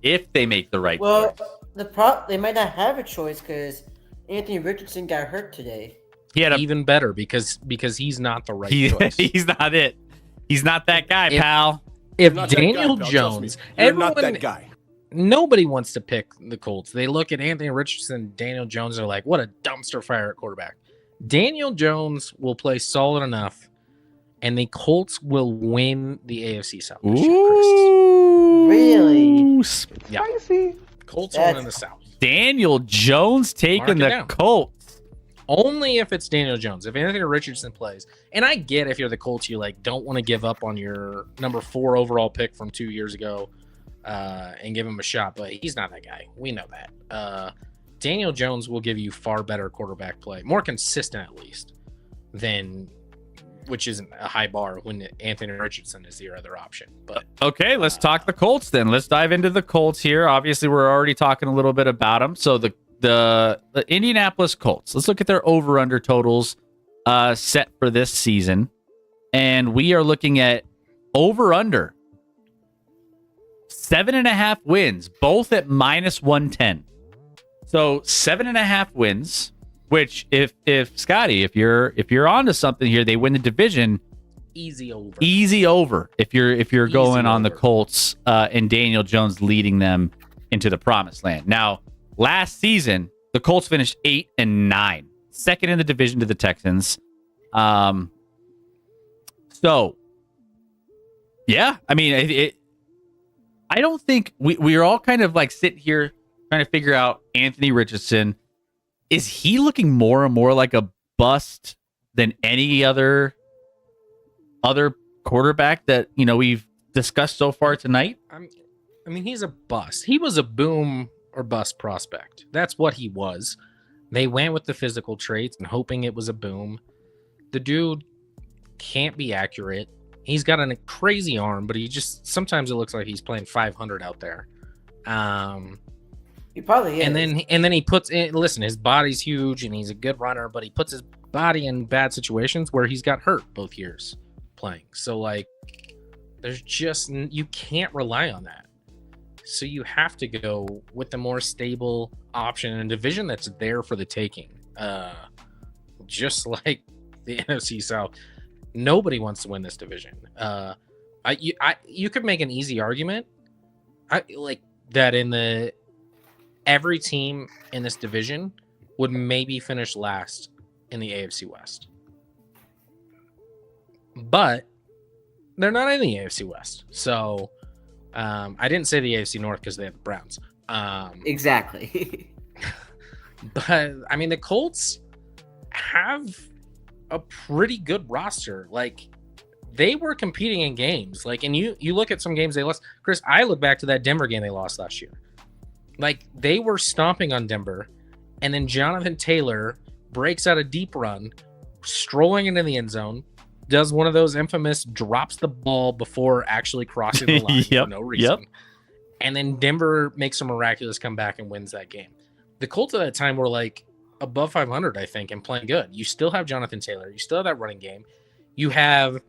If they make the right Well, choice. they might not have a choice because Anthony Richardson got hurt today. He had even better because he's not the right choice. He's not it. He's not that guy, pal. If Not that Daniel guy, pal, Jones, trust me. You're everyone, not that guy. Nobody wants to pick the Colts. They look at Anthony Richardson, Daniel Jones, and are like, what a dumpster fire at quarterback. Daniel Jones will play solid enough, and the Colts will win the AFC South this year, Chris. Really? Yeah. Colts will win the South. Daniel Jones taking the down. Colts. Only if it's Daniel Jones. If Anthony Richardson plays. And I get if you're the Colts, you like don't want to give up on your number 4 overall pick from 2 years ago and give him a shot, but he's not that guy. We know that. Daniel Jones will give you far better quarterback play, more consistent at least, than which isn't a high bar when Anthony Richardson is your other option. But okay, let's talk the Colts then. Let's dive into the Colts here. Obviously, we're already talking a little bit about them. So the Indianapolis Colts. Let's look at their over/under totals set for this season, and we are looking at over/under 7.5 wins, both at -110. So 7.5 wins. Which, if Scotty, if you're onto something here, they win the division. Easy over. If you're going on the over. Colts and Daniel Jones leading them into the promised land. Now, last season the Colts finished 8-9, second in the division to the Texans. So, yeah, I mean, I don't think we're all kind of like sitting here trying to figure out Anthony Richardson. Is he looking more and more like a bust than any other quarterback that we've discussed so far tonight? I mean, he's a bust. He was a boom or bust prospect. That's what he was. They went with the physical traits and hoping it was a boom. The dude can't be accurate. He's got a crazy arm, but sometimes it looks like he's playing 500 out there. He probably is. And then he puts in, listen, his body's huge and he's a good runner, but he puts his body in bad situations where he's got hurt both years playing. So like you can't rely on that. So you have to go with the more stable option in a division that's there for the taking. Just like the NFC South, nobody wants to win this division. You could make an easy argument. Every team in this division would maybe finish last in the AFC West. But they're not in the AFC West. So I didn't say the AFC North because they have the Browns. Exactly. But, I mean, the Colts have a pretty good roster. Like, they were competing in games. Like, and you look at some games they lost. Chris, I look back to that Denver game they lost last year. Like, they were stomping on Denver, and then Jonathan Taylor breaks out a deep run, strolling into the end zone, does one of those infamous drops the ball before actually crossing the line for no reason. And then Denver makes a miraculous comeback and wins that game. The Colts at that time were like above 500, I think, and playing good. You still have Jonathan Taylor. You still have that running game. You have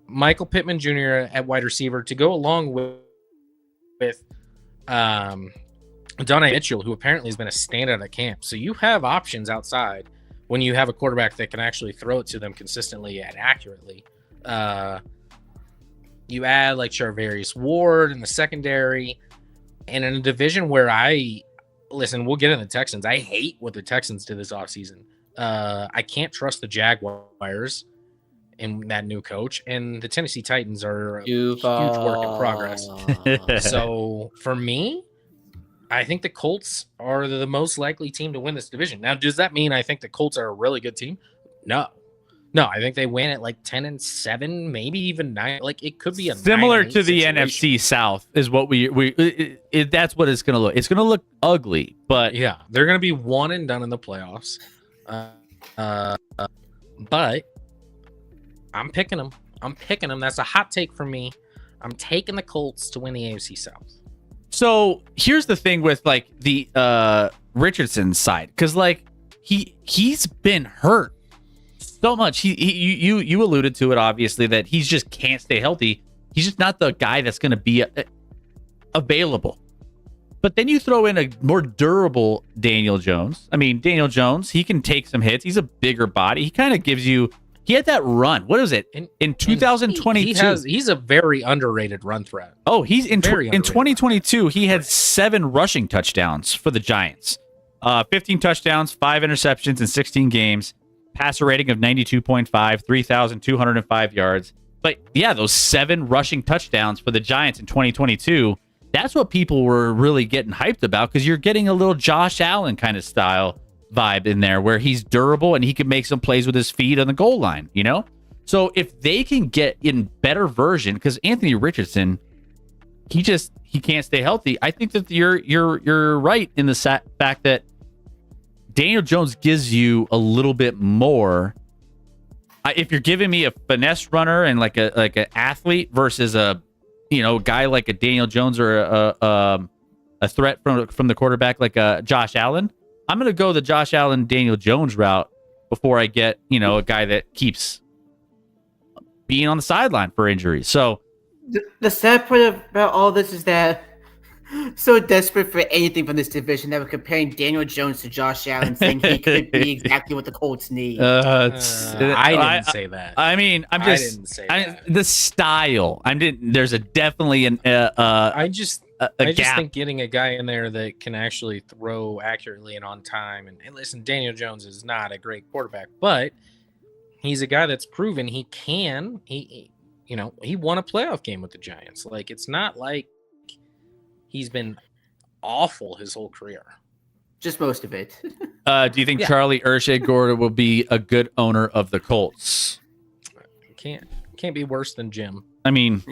Michael Pittman Jr. at wide receiver to go along with Donnie Mitchell, who apparently has been a standout at camp. So you have options outside when you have a quarterback that can actually throw it to them consistently and accurately. You add like Charvarius Ward in the secondary, and in a division where we'll get into the Texans. I hate what the Texans did this offseason. I can't trust the Jaguars in that new coach, and the Tennessee Titans are a huge work in progress. So for me, I think the Colts are the most likely team to win this division. Now, does that mean I think the Colts are a really good team? No, I think they win at like 10-7, maybe even 9. Like, it could be a similar to the situation. NFC South is what that's what it's going to look. It's going to look ugly, but yeah, they're going to be one and done in the playoffs. But I'm picking them. That's a hot take for me. I'm taking the Colts to win the AFC South. So here's the thing with like the Richardson side, because like he's been hurt so much. You alluded to it, obviously, that he just can't stay healthy. He's just not the guy that's going to be available. But then you throw in a more durable Daniel Jones. I mean, Daniel Jones, he can take some hits. He's a bigger body. He kind of gives you. He had that run. What is it? In 2022. He's a very underrated run threat. Oh, he's in 2022. Run. He had 7 rushing touchdowns for the Giants. 15 touchdowns, 5 interceptions in 16 games. Passer rating of 92.5, 3,205 yards. But yeah, those 7 rushing touchdowns for the Giants in 2022. That's what people were really getting hyped about, because you're getting a little Josh Allen kind of style vibe in there where he's durable and he can make some plays with his feet on the goal line, So if they can get in better version, because Anthony Richardson, he can't stay healthy. I think that you're right in the fact that Daniel Jones gives you a little bit more if you're giving me a finesse runner and like an athlete versus a guy like a Daniel Jones or a threat from the quarterback like Josh Allen, I'm gonna go the Josh Allen Daniel Jones route before I get a guy that keeps being on the sideline for injuries. So the sad part about all this is that so desperate for anything from this division that we're comparing Daniel Jones to Josh Allen, saying he could be exactly what the Colts need. I didn't say that. I mean, I didn't say that. The style. There's definitely an I just gap. think getting a guy in there that can actually throw accurately and on time. And listen, Daniel Jones is not a great quarterback, but he's a guy that's proven he can. He won a playoff game with the Giants. Like, it's not like he's been awful his whole career. Just most of it. Do you think Charlie Urshay-Gordon will be a good owner of the Colts? Can't be worse than Jim. I mean,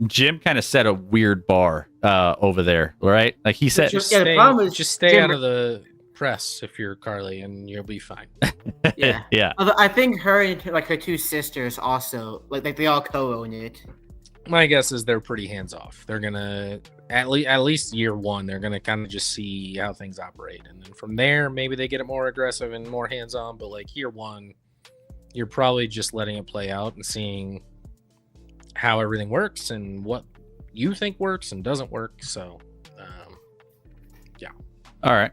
Jim kind of set a weird bar over there, right? Like he said, just stay out of the press if you're Carly, and you'll be fine. Yeah. Although I think her and her two sisters also like they all co-own it. My guess is they're pretty hands off. They're gonna at least year one, they're gonna kind of just see how things operate, and then from there, maybe they get it more aggressive and more hands on. But like year one, you're probably just letting it play out and seeing how everything works and what you think works and doesn't work. So, All right.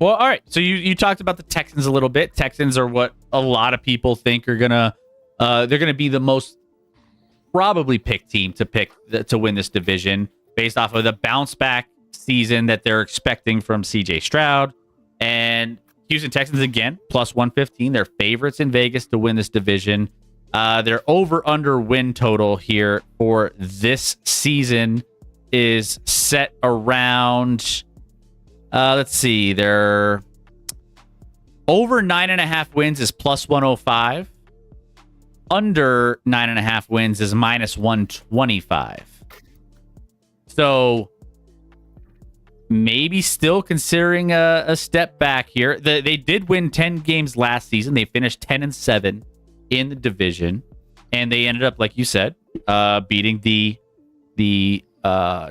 Well, all right. So you talked about the Texans a little bit. Texans are what a lot of people think are they're gonna be the most probably picked team to win this division based off of the bounce back season that they're expecting from CJ Stroud. And Houston Texans again plus 115. They're favorites in Vegas to win this division. Their over/under win total here for this season is set around. Let's see. Their over 9.5 wins is plus 105. Under 9.5 wins is minus 125. So maybe still considering a step back here. They did win 10 games last season. They finished 10-7 in the division, and they ended up, like you said, beating the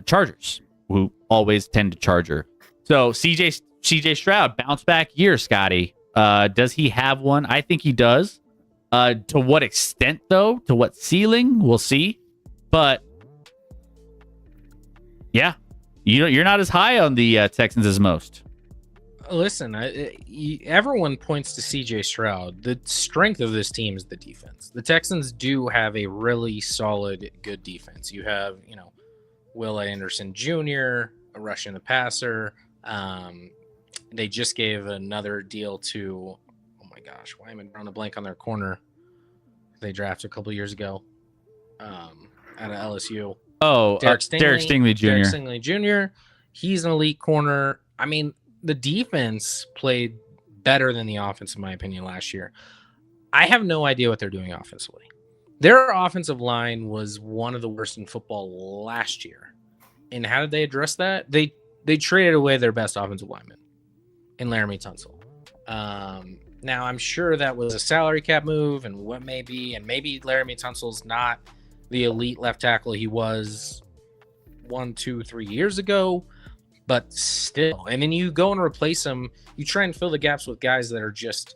Chargers, who always tend to charger. So CJ Stroud, bounce back year, Scotty. Does he have one? I think he does. To what extent, though? To what ceiling? We'll see. But yeah, you're not as high on the Texans as most. Listen, everyone points to CJ Stroud. The strength of this team is the defense. The Texans do have a really solid, good defense. You have, Will Anderson Jr., a rushing the passer. They just gave another deal to, oh my gosh, why am I drawing a blank on their corner? They drafted a couple years ago out of LSU. Oh, Derek Stingley Jr. Derek Stingley Jr. He's an elite corner. I mean, the defense played better than the offense, in my opinion, last year. I have no idea what they're doing offensively. Their offensive line was one of the worst in football last year. And how did they address that? They traded away their best offensive lineman in Laramie Tunsil. Now, I'm sure that was a salary cap move and what may be, and maybe Laramie Tunsil's not the elite left tackle he was 1, 2, 3 years ago, but still. And then you go and replace him. You try and fill the gaps with guys that are just,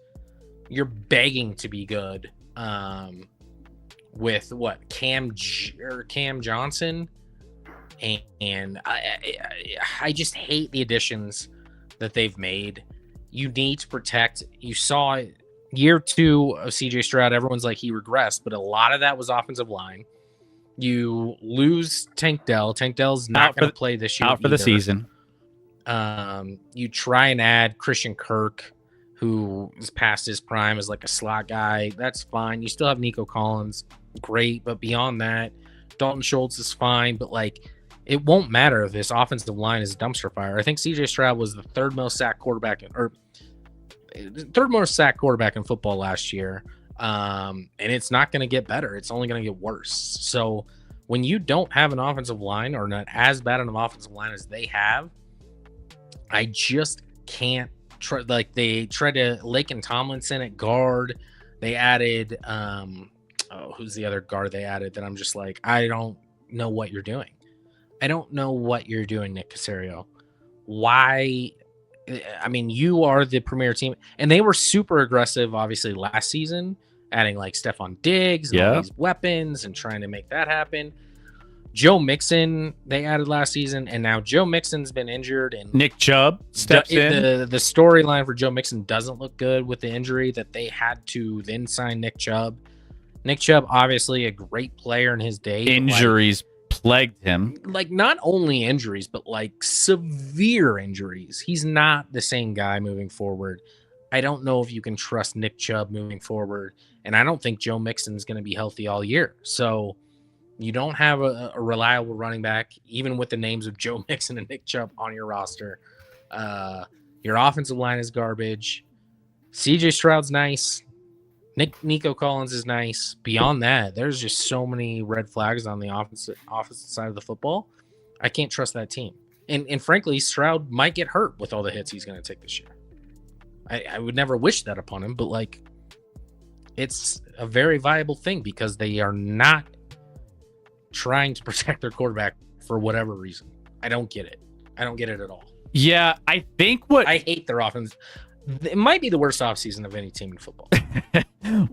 you're begging to be good. With what, Cam Johnson, and I just hate the additions that they've made. You need to protect. You saw year 2 of CJ Stroud. Everyone's like he regressed, but a lot of that was offensive line. You lose Tank Dell. Tank Dell's not going to play this year. Out for the season. You try and add Christian Kirk, who is past his prime as like a slot guy. That's fine. You still have Nico Collins. Great. But beyond that, Dalton Schultz is fine. But like, it won't matter if this offensive line is a dumpster fire. I think CJ Stroud was the third most sacked quarterback in football last year. And it's not going to get better. It's only going to get worse. So when you don't have an offensive line, or not as bad an offensive line as they have, I just can't try. Like, they tried to Laken Tomlinson at guard. They added who's the other guard they added that I'm just like, I don't know what you're doing. I don't know what you're doing, Nick Caserio. Why? I mean, you are the premier team, and they were super aggressive, obviously, last season, adding like Stephon Diggs and all these weapons and trying to make that happen. Joe Mixon, they added last season, and now Joe Mixon's been injured, and Nick Chubb steps in. The storyline for Joe Mixon doesn't look good with the injury that they had to then sign Nick Chubb. Nick Chubb, obviously a great player in his day. Injuries plagued him. Like not only injuries, but like severe injuries. He's not the same guy moving forward. I don't know if you can trust Nick Chubb moving forward, and I don't think Joe Mixon's going to be healthy all year. So you don't have a reliable running back, even with the names of Joe Mixon and Nick Chubb on your roster. Your offensive line is garbage. CJ Stroud's nice. Nico Collins is nice. Beyond that, there's just so many red flags on the offensive side of the football. I can't trust that team. And frankly, Stroud might get hurt with all the hits he's going to take this year. I would never wish that upon him, but like, it's a very viable thing because they are not trying to protect their quarterback for whatever reason. I don't get it. I don't get it at all. Yeah, I think I hate their offense. It might be the worst offseason of any team in football.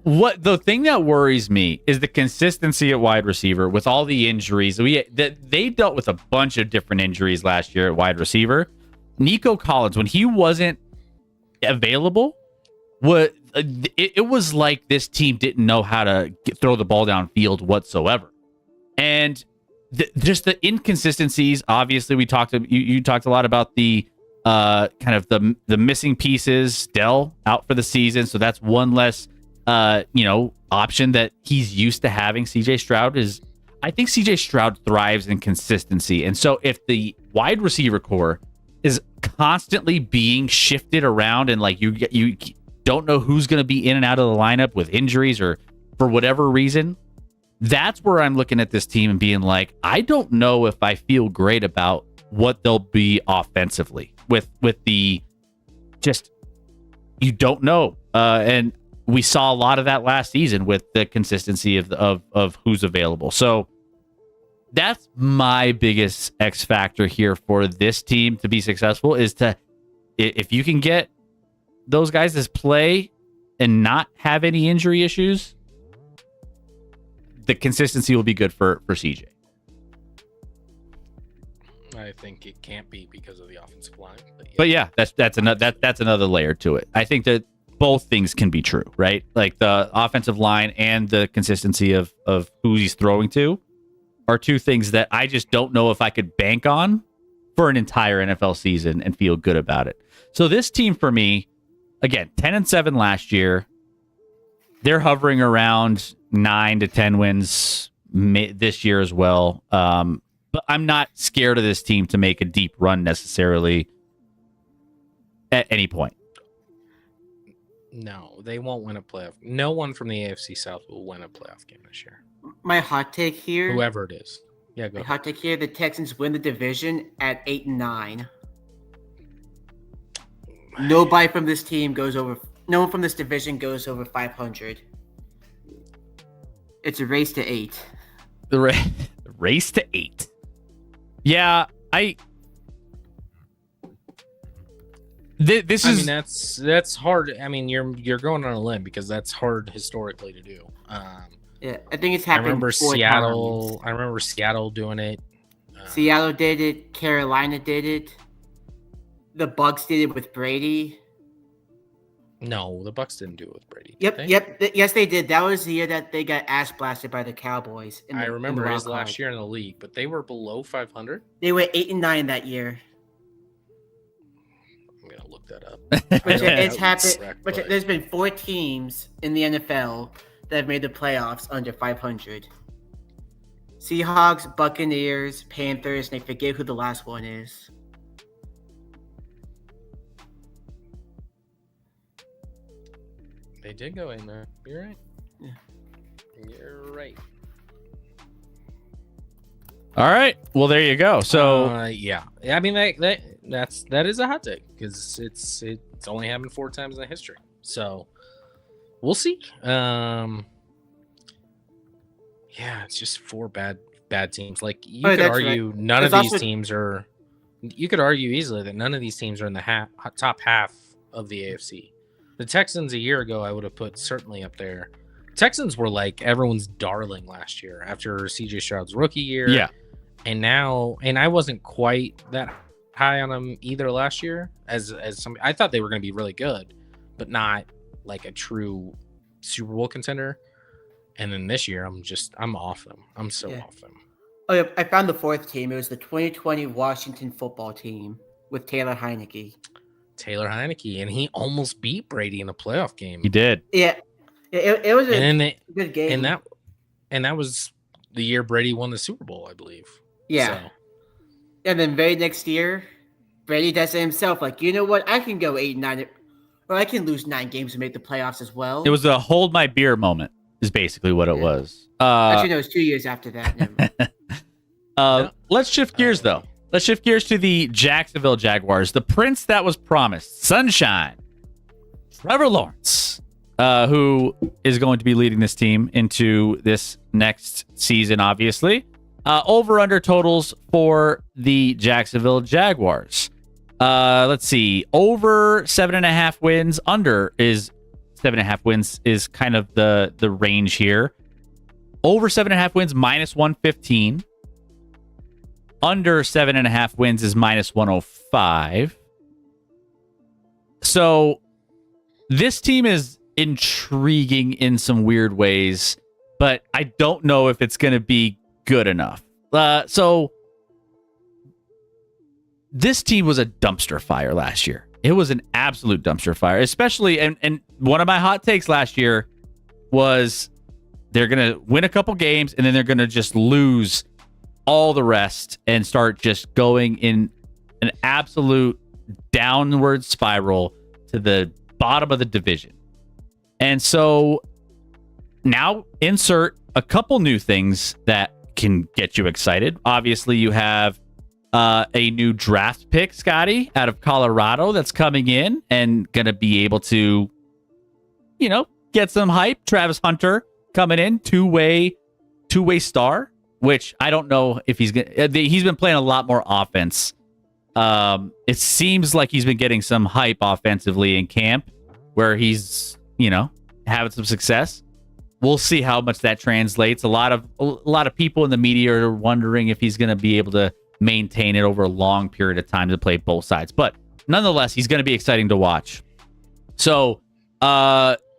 What the thing that worries me is the consistency at wide receiver with all the injuries. They dealt with a bunch of different injuries last year at wide receiver. Nico Collins, when he wasn't available, it was like this team didn't know how to throw the ball downfield whatsoever. And just the inconsistencies. Obviously, you talked a lot about the kind of the missing pieces. Dell out for the season, so that's one less option that he's used to having. I think CJ Stroud thrives in consistency, and so if the wide receiver core is constantly being shifted around and like you don't know who's going to be in and out of the lineup with injuries or for whatever reason, that's where I'm looking at this team and being like, I don't know if I feel great about what they'll be offensively with the just, you don't know. And we saw a lot of that last season with the consistency of who's available. So that's my biggest X factor here for this team to be successful is if you can get those guys to play and not have any injury issues, the consistency will be good for CJ. I think it can't be because of the offensive line. But yeah, that's another layer to it. I think that both things can be true, right? Like the offensive line and the consistency of who he's throwing to are two things that I just don't know if I could bank on for an entire NFL season and feel good about it. So this team for me, again, 10-7 last year. They're hovering around 9 to 10 wins this year as well. But I'm not scared of this team to make a deep run necessarily at any point. No, they won't win a playoff. No one from the AFC South will win a playoff game this year. My hot take here. Whoever it is. Yeah, go. My hot take here: the Texans win the division at 8-9. Nobody from this team goes over. No one from this division goes over 500. It's a race to 8. The race to 8. Yeah, This is. I mean, that's hard. I mean, you're going on a limb because that's hard historically to do. Yeah, I think it's happened. I remember Seattle. I remember Seattle doing it. Seattle did it. Carolina did it. The Bucs did it with Brady. No, the Bucs didn't do it with Brady. Yep. Yes, they did. That was the year that they got ass blasted by the Cowboys. I remember his last year in the league, but they were below 500. They were 8-9 that year. I'm gonna look that up. It's happened. But there's been 4 teams in the NFL that have made the playoffs under 500. Seahawks, Buccaneers, Panthers, and I forget who the last one is. They did go in there. You're right. Yeah. You're right. All right. Well, there you go. So yeah. I mean that is a hot take because it's only happened 4 times in history. So we'll see. Yeah, it's just 4 bad teams. Like you Oh, could that's argue right. none There's of these also- teams are. You could argue easily that none of these teams are in the top half of the AFC. The Texans a year ago, I would have put certainly up there. Texans were like everyone's darling last year after CJ Stroud's rookie year. Yeah. And now, and I wasn't quite that high on them either last year. As some, I thought they were going to be really good, but not like a true Super Bowl contender. And then this year, I'm off them. I'm so off them. Oh, yeah, I found the fourth team. It was the 2020 Washington football team with Taylor Heineke. And he almost beat Brady in a playoff game. He did. Yeah, it was a good game. And that was the year Brady won the Super Bowl, I believe. Yeah. So. And then very next year, Brady does it himself. Like, you know what? I can go 8-9, or I can lose 9 games and make the playoffs as well. It was a hold my beer moment, is basically what it was. Actually, no, it was 2 years after that. Never mind. Let's shift gears, though. Let's shift gears to the Jacksonville Jaguars. The prince that was promised, Sunshine, Trevor Lawrence, who is going to be leading this team into this next season, obviously. Over-under totals for the Jacksonville Jaguars. Let's see. Over 7.5 wins. Under is 7.5 wins is kind of the range here. Over 7.5 wins, minus 115. Under 7.5 wins is minus 105. So this team is intriguing in some weird ways, but I don't know if it's going to be good enough. So this team was a dumpster fire last year. It was an absolute dumpster fire, especially, and one of my hot takes last year was they're going to win a couple games and then they're going to just lose all the rest and start just going in an absolute downward spiral to the bottom of the division. And so now insert a couple new things that can get you excited. Obviously, you have a new draft pick, Scotty, out of Colorado that's coming in and going to be able to, get some hype. Travis Hunter coming in, two-way star, which I don't know if he's been playing a lot more offense. It seems like he's been getting some hype offensively in camp where he's, having some success. We'll see how much that translates. A lot of people in the media are wondering if he's going to be able to maintain it over a long period of time to play both sides. But nonetheless, he's going to be exciting to watch. So,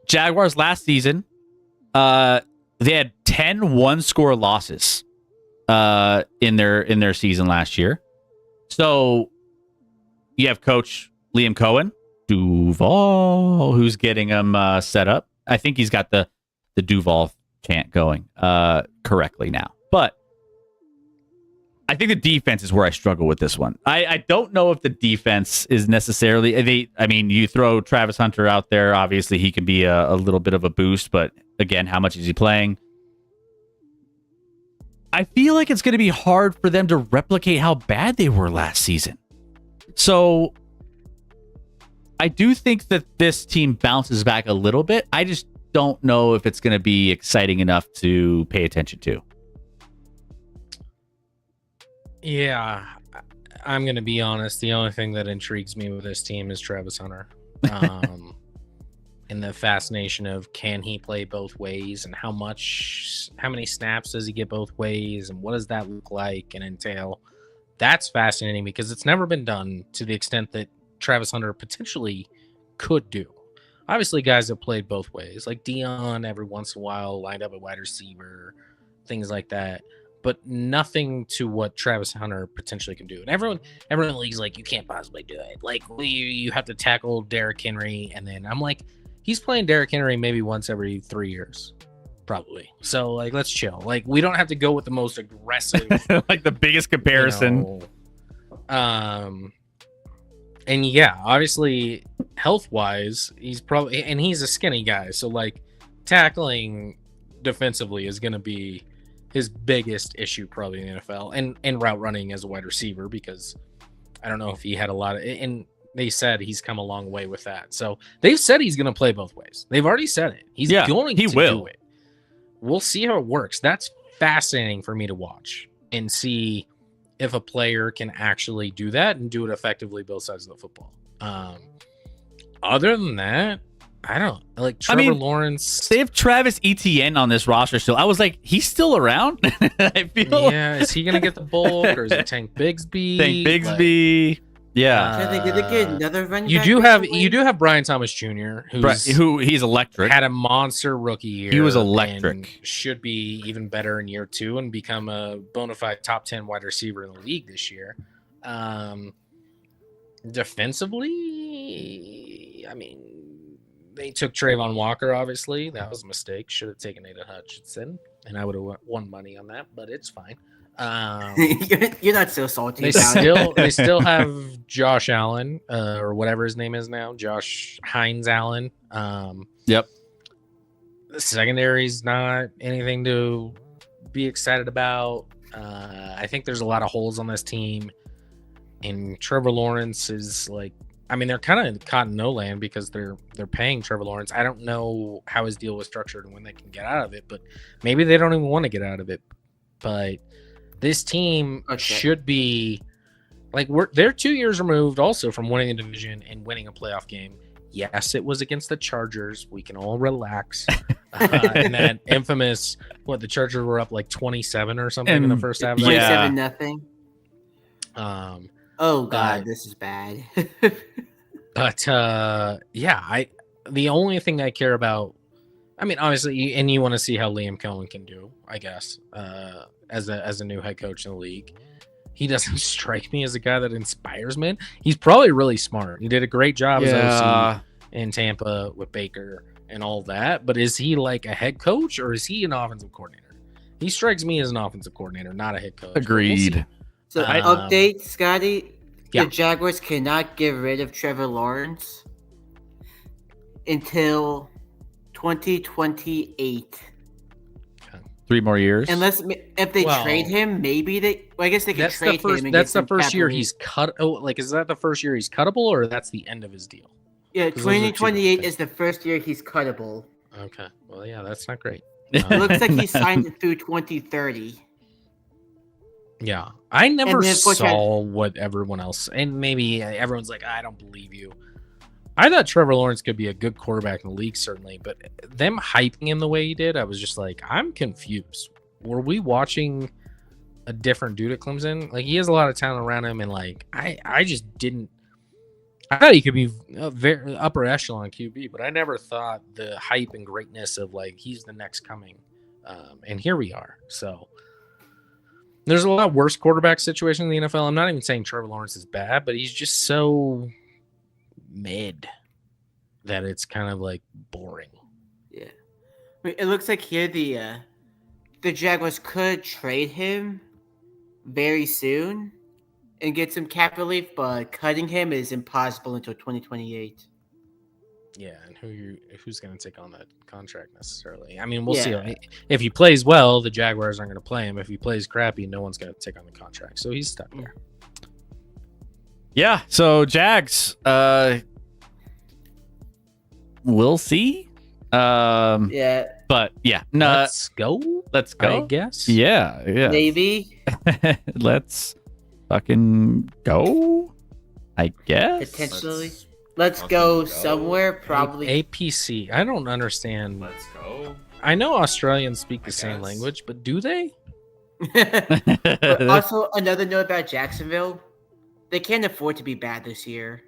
Jaguars last season, they had 10 one-score losses in their season last year. So you have Coach Liam Cohen, Duval, who's getting them set up. I think he's got the Duval chant going correctly now. But I think the defense is where I struggle with this one. I don't know if the defense is necessarily... you throw Travis Hunter out there, obviously he can be a little bit of a boost, but again, how much is he playing? I feel like it's going to be hard for them to replicate how bad they were last season. So I do think that this team bounces back a little bit. I just don't know if it's going to be exciting enough to pay attention to. Yeah, I'm going to be honest. The only thing that intrigues me with this team is Travis Hunter. And the fascination of can he play both ways and how many snaps does he get both ways and what does that look like and entail? That's fascinating because it's never been done to the extent that Travis Hunter potentially could do. Obviously, guys have played both ways, like Dion every once in a while, lined up at wide receiver, things like that. But nothing to what Travis Hunter potentially can do. And everyone in the league's like, you can't possibly do it. Like, you have to tackle Derrick Henry. And then I'm like, he's playing Derrick Henry maybe once every 3 years, probably. So, like, let's chill. Like, we don't have to go with the most aggressive. Like the biggest comparison. And yeah, obviously, health-wise, he's probably... And he's a skinny guy. So, like, tackling defensively is going to be his biggest issue probably in the NFL, and route running as a wide receiver, because I don't know if he had a lot of, and they said he's come a long way with that. So they've said he's going to play both ways. They've already said it. He's going to do it. We'll see how it works. That's fascinating for me to watch and see if a player can actually do that and do it effectively both sides of the football. Other than that, I don't like Trevor Lawrence. They have Travis Etienne on this roster still. I was like, he's still around. I feel. Yeah, is he gonna get the bulk or is it Tank Bigsby? Tank Bigsby. I think did they get another running You back do have recently? Brian Thomas Jr. Who he's electric. had a monster rookie year. He was and electric. should be even better in year 2 and become a bona fide top 10 wide receiver in the league this year. Defensively, I mean, they took Trayvon Walker. Obviously, that was a mistake. Should have taken Aiden Hutchinson, and I would have won money on that. But it's fine. You're not so salty. They about they still have Josh Allen, or whatever his name is now, Josh Hines Allen. Yep. The secondary's not anything to be excited about. I think there's a lot of holes on this team, and Trevor Lawrence is like, I mean, they're kind of caught in no land because they're paying Trevor Lawrence. I don't know how his deal was structured and when they can get out of it, but maybe they don't even want to get out of it. But this team should be like, they're 2 years removed also from winning a division and winning a playoff game. Yes, it was against the Chargers. We can all relax. And that infamous, the Chargers were up like 27 or something in the first half. 27-0. Oh God, but this is bad. But the only thing I care about, I mean, obviously, and you want to see how Liam Cohen can do, I guess, as a new head coach in the league. He doesn't strike me as a guy that inspires me. He's probably really smart. He did a great job as OC in Tampa with Baker and all that. But is he like a head coach or is he an offensive coordinator? He strikes me as an offensive coordinator, not a head coach. Agreed. So update, Scotty. Yeah. The Jaguars cannot get rid of Trevor Lawrence until 2028. 3 more years. Unless if they trade him, maybe they. Well, I guess they can trade him. And that's get the first some year capital. he's cut. Oh, like is that the first year he's cuttable, or that's the end of his deal? Yeah, 'Cause those are two 2028 different is the first year he's cuttable. Okay. Well, yeah, that's not great. It looks like he signed it through 2030. Yeah, I never And then, of course, saw what everyone else, and maybe everyone's like, I don't believe you. I thought Trevor Lawrence could be a good quarterback in the league, certainly, but them hyping him the way he did, I was just like, I'm confused. Were we watching a different dude at Clemson? Like, he has a lot of talent around him, and like, I just didn't. I thought he could be a very upper echelon QB, but I never thought the hype and greatness of like he's the next coming. And here we are. So there's a lot worse quarterback situation in the NFL. I'm not even saying Trevor Lawrence is bad, but he's just so mid that it's kind of like boring. Yeah, I mean, it looks like here the Jaguars could trade him very soon and get some cap relief, but cutting him is impossible until 2028. Yeah, and who's going to take on that contract necessarily? I mean, we'll see. Yeah. If he plays well, the Jaguars aren't going to play him. If he plays crappy, no one's going to take on the contract. So he's stuck there. Yeah, so Jags, we'll see. Yeah, But yeah, no, Let's go. let's go. I guess. Yeah. maybe Let's fucking go. I guess. potentially. Let's go somewhere. Probably. APC. I don't understand. Let's go. I know Australians speak the I same guess. language, but do they? But also, another note about Jacksonville: they can't afford to be bad this year.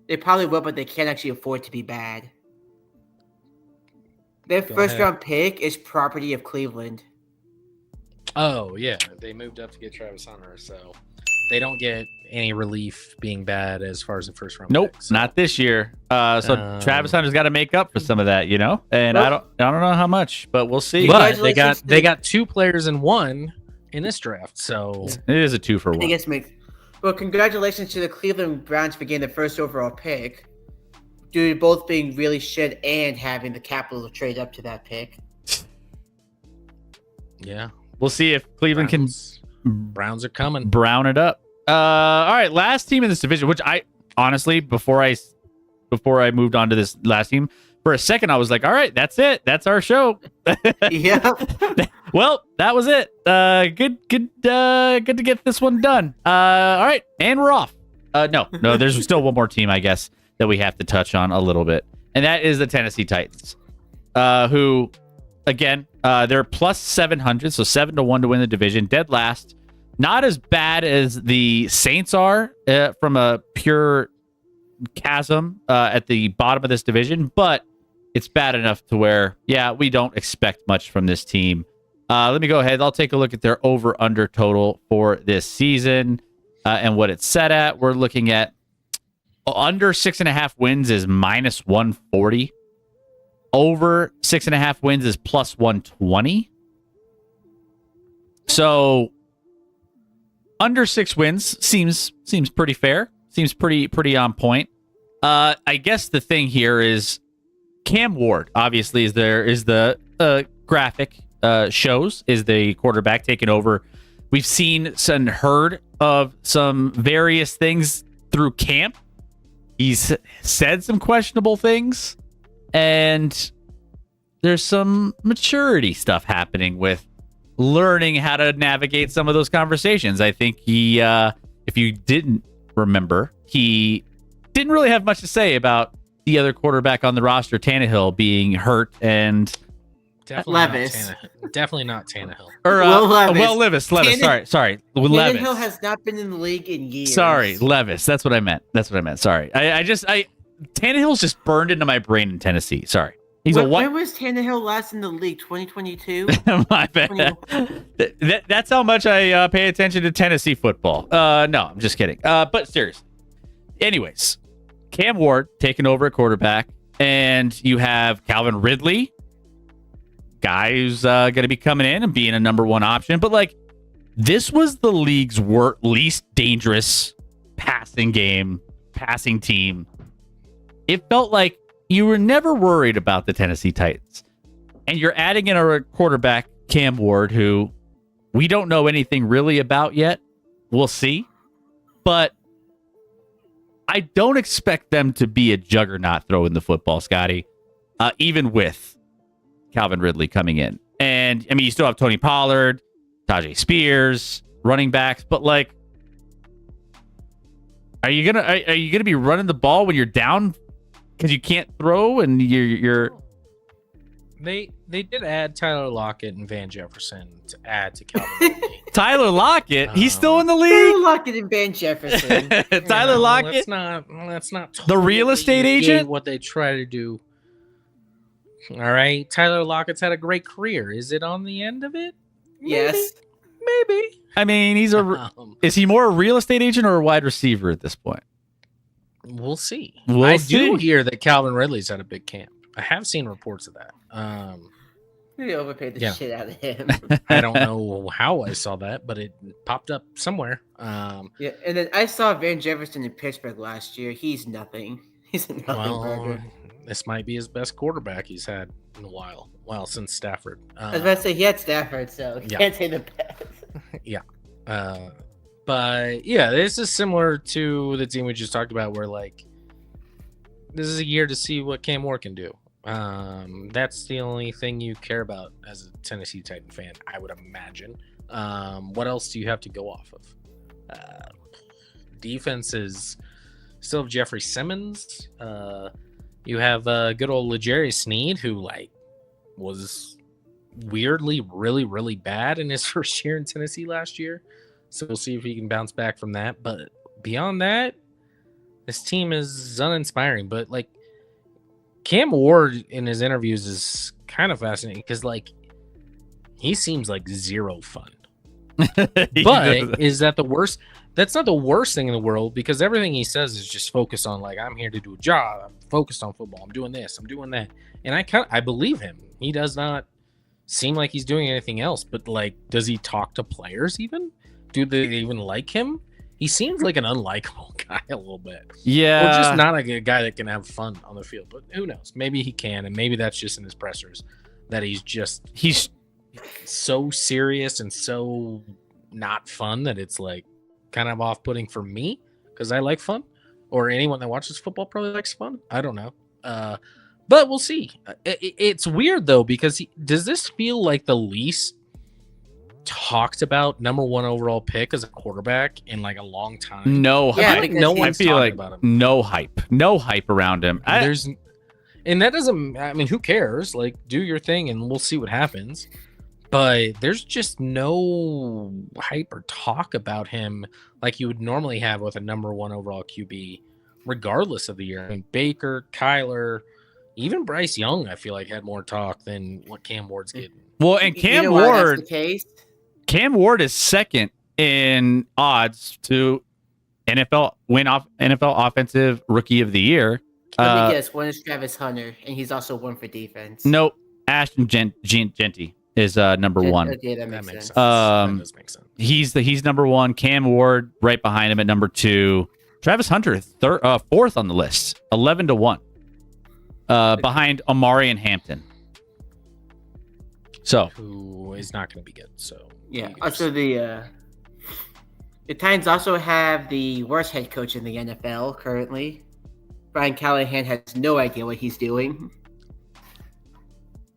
They probably will, but they can't actually afford to be bad. Their Go first ahead. round pick is property of Cleveland. Oh yeah, they moved up to get Travis Hunter, so they don't get any relief being bad as far as the first round. Nope, pick, so. not this year. So Travis Hunter's got to make up for some of that, And Well- I don't know how much, but we'll see. But they got Congratulations to- 2 players in 1 in this draft. So It is a 2 for I 1. guess well, congratulations to the Cleveland Browns for getting the first overall pick, due to both being really shit and having the capital to trade up to that pick. yeah, We'll see if Cleveland can Browns are coming. brown it up. All right, last team in this division, which I honestly, before I moved on to this last team, For a second, I was like, all right, that's it. That's our show. Yeah. Well, that was it. Good to get this one done. All right, and we're off. No, there's still one more team, I guess, that we have to touch on a little bit, and that is the Tennessee Titans, who, again, they're plus 700, so 7-1 to win the division, dead last. Not as bad as the Saints are from a pure chasm at the bottom of this division, but it's bad enough to where, yeah, we don't expect much from this team. Let me go ahead. I'll take a look at their over-under total for this season and what it's set at. We're looking at under 6.5 wins is minus 140. Over 6.5 wins is plus 120. So under 6 wins seems pretty fair. Seems pretty on point. I guess the thing here is Cam Ward, obviously, is the graphic shows, is the quarterback taking over. We've seen and heard of some various things through camp. He's said some questionable things, and there's some maturity stuff happening with learning how to navigate some of those conversations. I think he, if you didn't remember, he didn't really have much to say about the other quarterback on the roster, Tannehill, being hurt, and Definitely not Tannehill. Or Levis. Levis. Sorry. Levis. Tannehill has not been in the league in years. Sorry, Levis. That's what I meant. Sorry. Tannehill's just burned into my brain in Tennessee. Sorry. When was Tannehill last in the league? 2022? My bad. That's how much I pay attention to Tennessee football. No, I'm just kidding. But seriously. Anyways, Cam Ward taking over at quarterback, and you have Calvin Ridley, guy who's going to be coming in and being a number one option. But like, this was the league's least dangerous passing team. It felt like you were never worried about the Tennessee Titans. And you're adding in a quarterback, Cam Ward, who we don't know anything really about yet. We'll see. But I don't expect them to be a juggernaut throwing the football, Scotty, even with Calvin Ridley coming in. And, I mean, you still have Tony Pollard, Tajay Spears, running backs, but like, are you gonna be running the ball when you're down because you can't throw and you're They did add Tyler Lockett and Van Jefferson to add to Calvin Ridley. Tyler Lockett? He's still in the Tyler league? Lockett and Van Jefferson. Tyler Lockett? Let's not The real estate agent? What they try to do. All right. Tyler Lockett's had a great career. Is it on the end of it? Yes. Maybe. I mean, is he more a real estate agent or a wide receiver at this point? We'll see. I do hear that Calvin Ridley's had a big camp. I have seen reports of that. They overpaid the shit out of him. I don't know how I saw that, but it popped up somewhere. Yeah, and then I saw Van Jefferson in Pittsburgh last year. He's nothing. He's a nothing burger. This might be his best quarterback he's had in a while. Well, since Stafford. I was about to say he had Stafford, so can't say the best. Yeah. But yeah, this is similar to the team we just talked about, where like this is a year to see what Cam Ward can do. That's the only thing you care about as a Tennessee Titan fan, I would imagine. What else do you have to go off of? Defense is still have Jeffrey Simmons. You have good old L'Jarius Sneed, who like was weirdly really, really bad in his first year in Tennessee last year. So we'll see if he can bounce back from that. But beyond that, this team is uninspiring. But like Cam Ward in his interviews is kind of fascinating because like he seems like zero fun. But is that the worst? That's not the worst thing in the world, because everything he says is just focused on like, I'm here to do a job. I'm focused on football. I'm doing this. I'm doing that. And I believe him. He does not seem like he's doing anything else. But like, does he talk to players even? Do they even like him? He seems like an unlikable guy a little bit. Yeah. Or just not like a guy that can have fun on the field. But who knows? Maybe he can. And maybe that's just in his pressers that he's so serious and so not fun that it's like kind of off-putting for me, because I like fun, or anyone that watches football probably likes fun. I don't know. But we'll see. It's weird though because does this feel like the least talked about number 1 overall pick as a quarterback in like a long time? No Yeah, hype. because no he's- one's I feel talking like about him. no hype around him. And that doesn't. I mean, who cares? Like, do your thing, and we'll see what happens. But there's just no hype or talk about him like you would normally have with a number 1 overall QB, regardless of the year. I mean, Baker, Kyler, even Bryce Young, I feel like had more talk than what Cam Ward's getting. Well, and You Cam know why that's Ward, the case? Cam Ward is second in odds to NFL Offensive Rookie of the Year. Let me guess. One is Travis Hunter, and he's also one for defense. Nope, Ashton Genty is number 1. Okay, that That makes makes sense. sense. That does make sense. He's number 1. Cam Ward right behind him at number 2. Travis Hunter fourth on the list, 11-1, behind Amari and Hampton. So Who is not going to be good. So Yeah. Eagles. Also, the Titans also have the worst head coach in the NFL currently. Brian Callahan has no idea what he's doing.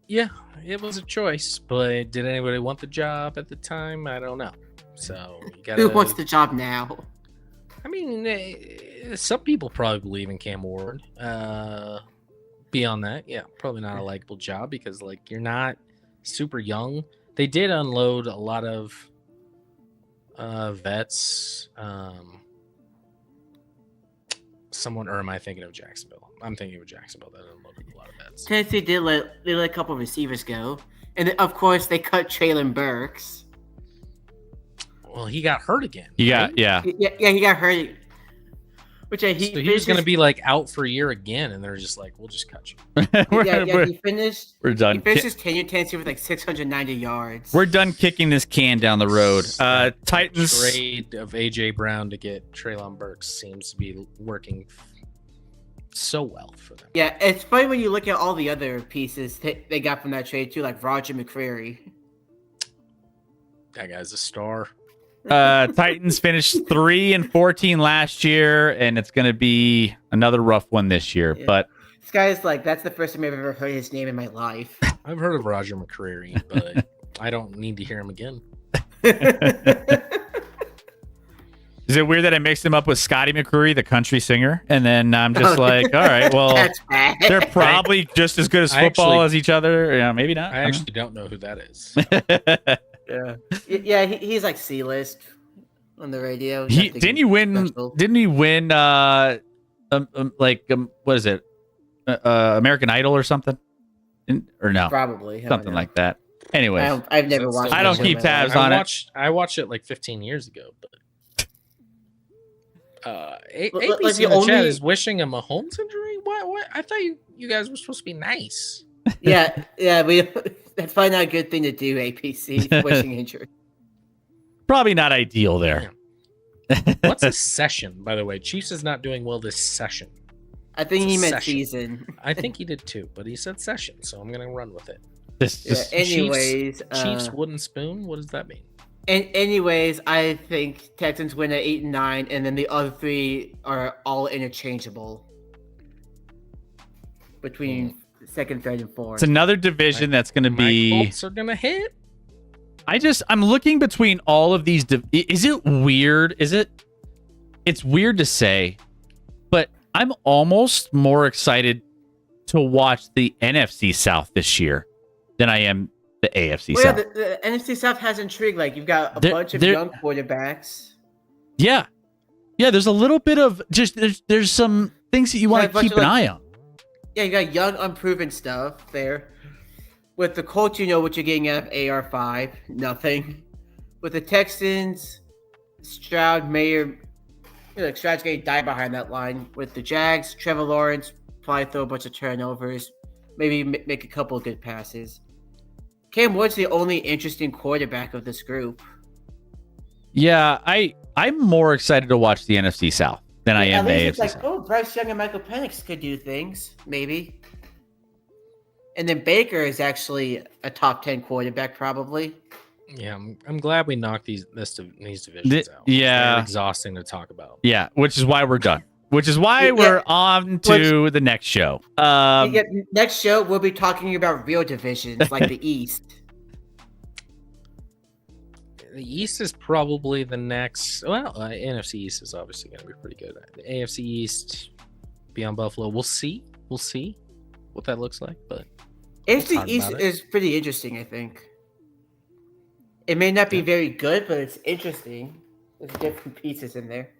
Yeah, it was a choice, but did anybody want the job at the time? I don't know. So you gotta, Who wants the job now? I mean, some people probably believe in Cam Ward. Beyond that, yeah, probably not a likable job because like you're not super young. They did unload a lot of vets. Someone, or am I thinking of Jacksonville? I'm thinking of Jacksonville that unloaded a lot of vets. Tennessee did let a couple of receivers go, and then, of course they cut Traylon Burks. Well, he got hurt again. you right? got yeah. Yeah, he got hurt. Which he So he was finished going to his- be like out for a year again, and they're just like, "We'll just cut you." we're, he finished. we're He done. finished his tenure in Tennessee with like 690 yards. We're done kicking this can down the road. Titans. Trade of AJ Brown to get Traylon Burks seems to be working so well for them. Yeah, it's funny when you look at all the other pieces they got from that trade too, like Roger McCreary. That guy's a star. Titans finished 3-14 last year, and it's going to be another rough one this year. Yeah. But This guy's like, that's the first time I've ever heard his name in my life. I've heard of Roger McCreary, but I don't need to hear him again. is it weird that I mixed him up with Scotty McCreery, the country singer? And then I'm just like, all right, well, That's bad. they're probably just as good as I football actually- as each other. Yeah, maybe not. I actually don't know who that is. Yeah, he's like C-list on the radio. He Nothing didn't he win? special. Didn't he win? What is it? American Idol or something? Or no, Probably I don't something know. like that. Anyways, I've never That's watched. still I don't that keep show in my tabs life. on it. I watched it like 15 years ago, but Like ABC the in the chat only- is wishing a Mahomes injury. What? I thought you guys were supposed to be nice. Yeah, that's probably not a good thing to do. APC wishing injury. probably not ideal there. What's a session, by the way? Chiefs is not doing well this session. I think It's a he meant session. season. I think he did too, but he said session, so I'm gonna run with it. This, Yeah, this- anyways, Chiefs wooden spoon. What does that mean? anyways, I think Texans win at 8 and 9, and then the other three are all interchangeable between second, third, and fourth. it's another division that's going to My be. Colts are gonna hit. I'm looking between all of these. Is it weird? It's weird to say, but I'm almost more excited to watch the NFC South this year than I am the AFC Well, yeah, South. the NFC South has intrigue. Like you've got a There- bunch of there- young quarterbacks. Yeah. There's a little bit of just there's some things that you want Yeah, a to bunch keep of, an like- eye on. Yeah, you got young, unproven stuff there. With the Colts, you know what you're getting out of AR5. Nothing. With the Texans, Stroud, Mayer, Stroud's going to die behind that line. With the Jags, Trevor Lawrence, probably throw a bunch of turnovers. Maybe make a couple of good passes. Cam Ward's the only interesting quarterback of this group. Yeah, I'm more excited to watch the NFC South than I At am the least AFC it's like, South. oh, Bryce Young and Michael Penix could do things, maybe. And then Baker is actually a top 10 quarterback, probably. Yeah, I'm glad we knocked these divisions out. yeah. They're exhausting to talk about. Yeah, which is why we're done. which is why we're on to the next show. Next show, we'll be talking about real divisions like the East. The East is probably the next. Well, NFC East is obviously going to be pretty good. The AFC East, beyond Buffalo, we'll see. We'll see what that looks like. But AFC East is pretty interesting, I think. It may not be very good, but it's interesting. There's different pieces in there.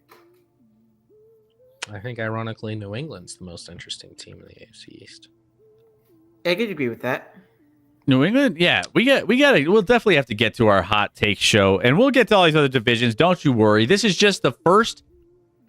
I think, ironically, New England's the most interesting team in the AFC East. I could agree with that. New England, yeah, we'll definitely have to get to our hot take show, and we'll get to all these other divisions. Don't you worry. This is just the first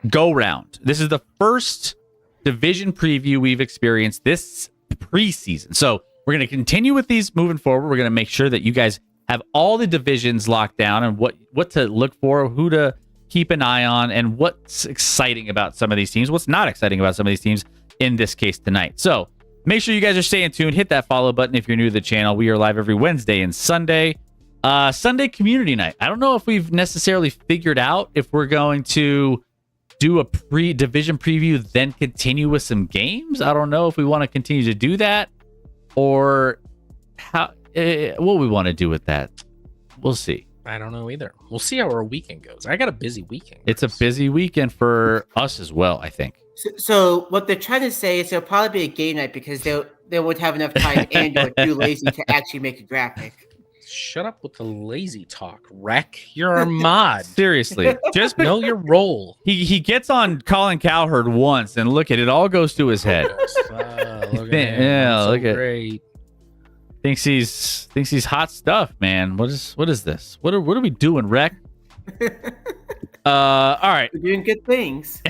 go round. This is the first division preview we've experienced this preseason. So we're going to continue with these moving forward. We're going to make sure that you guys have all the divisions locked down and what to look for, who to keep an eye on, and what's exciting about some of these teams, what's not exciting about some of these teams in this case tonight. So make sure you guys are staying tuned. Hit that follow button if you're new to the channel. We are live every Wednesday and Sunday. Sunday community night. I don't know if we've necessarily figured out if we're going to do a pre-division preview, then continue with some games. I don't know if we want to continue to do that or how what we want to do with that. We'll see. I don't know either. We'll see how our weekend goes. I got a busy weekend. It's a busy weekend for us as well, I think. So what they're trying to say is it'll probably be a game night because they won't have enough time and are too lazy to actually make a graphic. Shut up with the lazy talk, Wreck. You're a mod. Seriously, just know your role. He gets on Colin Cowherd once, and look at it all goes to his head. Look at him. Yeah, So look at great. Thinks he's hot stuff, man. What is this? What are we doing, Wreck? All right. We're doing good things.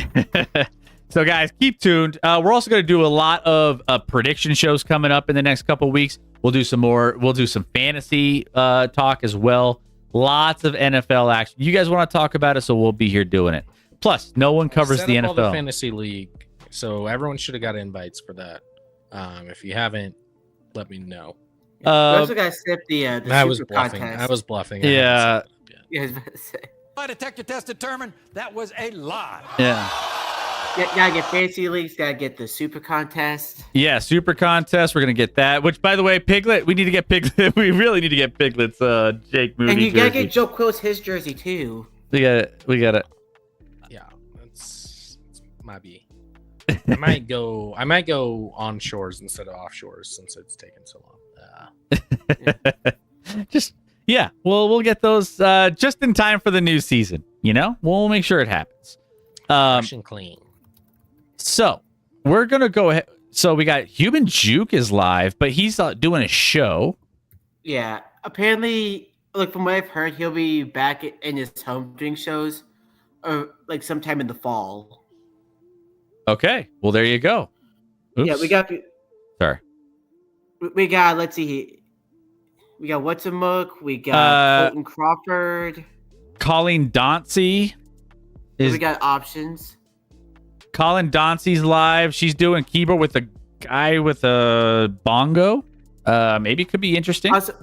So, guys, keep tuned. We're also going to do a lot of prediction shows coming up in the next couple of weeks. We'll do some more. We'll do some fantasy talk as well. Lots of NFL action. You guys want to talk about it, so we'll be here doing it. Plus, no one covers the NFL. All the fantasy league, so everyone should have got invites for that. If you haven't, let me know. We also got to skip the I was super bluffing. contest. I was bluffing. Yeah. Yeah, I was about to say. My detector test determined that was a lie. Yeah. Gotta get fantasy leagues. Gotta get the super contest. Yeah, super contest. We're gonna get that. Which, by the way, Piglet. We need to get Piglet. We really need to get Piglet's Jake Moody And you gotta jersey. get Joe Quill's his jersey too. We got it. Yeah, that's might be. I might go on shores instead of offshores since it's taken so long. Just yeah, we'll get those just in time for the new season. You know, we'll make sure it happens. Action clean. So we're gonna go ahead. So we got Human Juke is live, but he's doing a show. Yeah, apparently, like from what I've heard, he'll be back in his home doing shows, or like sometime in the fall. Okay, well there you go. Oops. Yeah, we got. Sorry. We got. Let's see. We got What's-a-Mook. We got Colton Crawford. Colleen Dauncey. We got options. Colin Dauncey's live. She's doing keyboard with a guy with a bongo. Maybe it could be interesting. Also,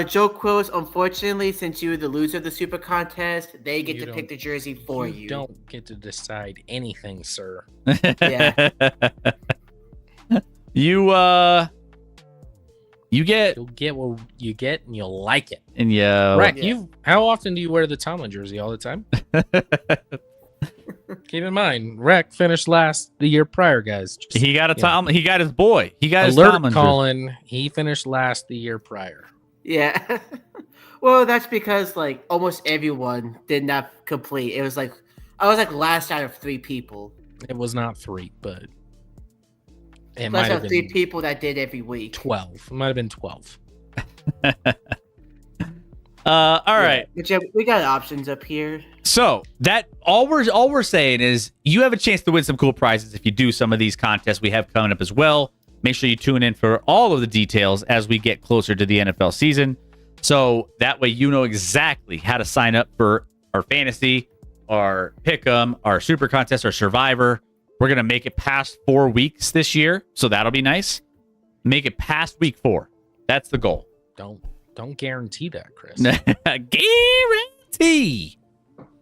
Joe Quills, unfortunately, since you were the loser of the super contest, they get to pick the jersey for you. You don't get to decide anything, sir. Yeah. You'll get what you get, and you'll like it. And yeah, Right. How often do you wear the Tomlin jersey? All the time. Keep in mind, Rec finished last the year prior, guys. He got a Tom. He got his boy. He got his Alert, Tomlin jersey. Colin. He finished last the year prior. Yeah. Well, that's because like almost everyone did not complete. It was like I was like last out of 3 people. It was not 3, but it Last might out have of 3 been people that did every week. 12. It might have been 12. All right. But yeah, we got options up here. So that all we're saying is you have a chance to win some cool prizes if you do some of these contests we have coming up as well. Make sure you tune in for all of the details as we get closer to the NFL season. So that way you know exactly how to sign up for our fantasy, our pick'em, our super contest, our survivor. We're gonna make it past 4 weeks this year, so that'll be nice. Make it past week 4. That's the goal. Don't guarantee that, Chris. Guarantee.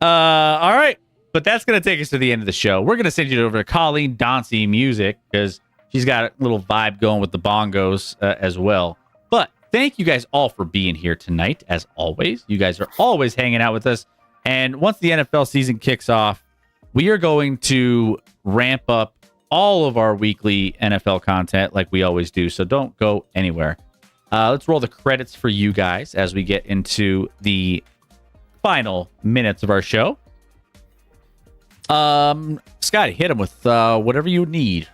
All right. But that's going to take us to the end of the show. We're going to send you over to Colleen Dauncey Music because she's got a little vibe going with the bongos as well. But thank you guys all for being here tonight. As always, you guys are always hanging out with us. And once the NFL season kicks off, we are going to ramp up all of our weekly NFL content like we always do. So don't go anywhere. Let's roll the credits for you guys as we get into the final minutes of our show. Scotty, hit him with whatever you need.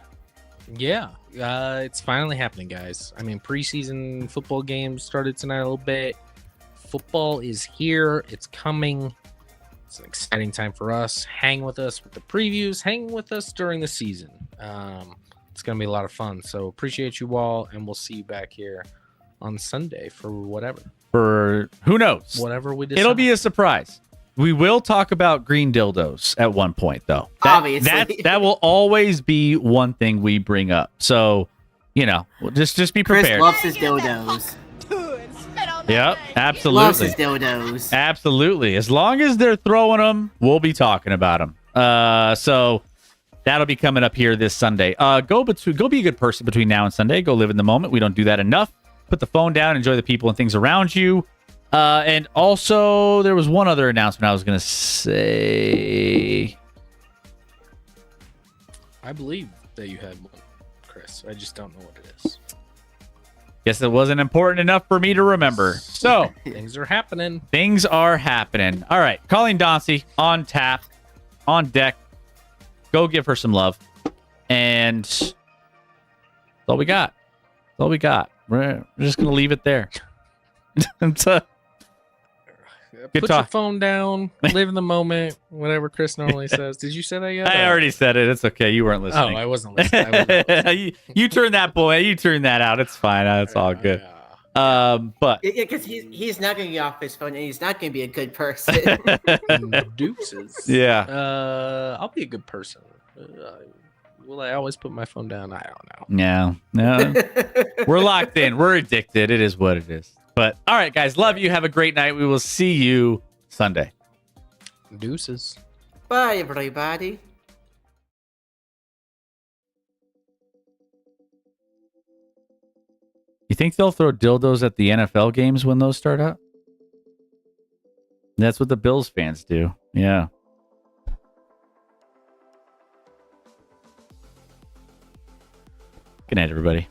Yeah, it's finally happening, guys. I mean, preseason football games started tonight a little bit. Football is here. It's coming. It's an exciting time for us. Hang with us with the previews. Hang with us during the season. It's going to be a lot of fun. So appreciate you all, and we'll see you back here on Sunday for whatever. For who knows? Whatever we decide. It'll be a surprise. We will talk about green dildos at one point, though. Obviously. That will always be one thing we bring up. So, just be prepared. Chris loves his dildos. Yep, absolutely. Loves his dildos. Absolutely. As long as they're throwing them, we'll be talking about them. So that'll be coming up here this Sunday. Go be a good person between now and Sunday. Go live in the moment. We don't do that enough. Put the phone down. Enjoy the people and things around you. And also, there was one other announcement I was going to say. I believe that you had one, Chris. I just don't know what it is. Guess it wasn't important enough for me to remember. So, Things are happening. things are happening. All right. Colleen Dauncey on tap, on deck. Go give her some love. And that's all we got. That's all we got. We're just going to leave it there. Good Put talk. your phone down. Live in the moment. Whatever Chris normally says. Did you say that yet? I already said it. It's okay. You weren't Oh, listening. I wasn't listening. you turn that You turn that out. It's fine. It's all good. But Because he's not going to get off his phone, and he's not going to be a good person. Deuces. yeah. I'll be a good person. Will I always put my phone down? I don't know. No. We're locked in. We're addicted. It is what it is. But all right, guys. Love you. Have a great night. We will see you Sunday. Deuces. Bye, everybody. You think they'll throw dildos at the NFL games when those start up? That's what the Bills fans do. Yeah. Good night, everybody.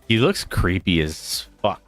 He looks creepy as fuck.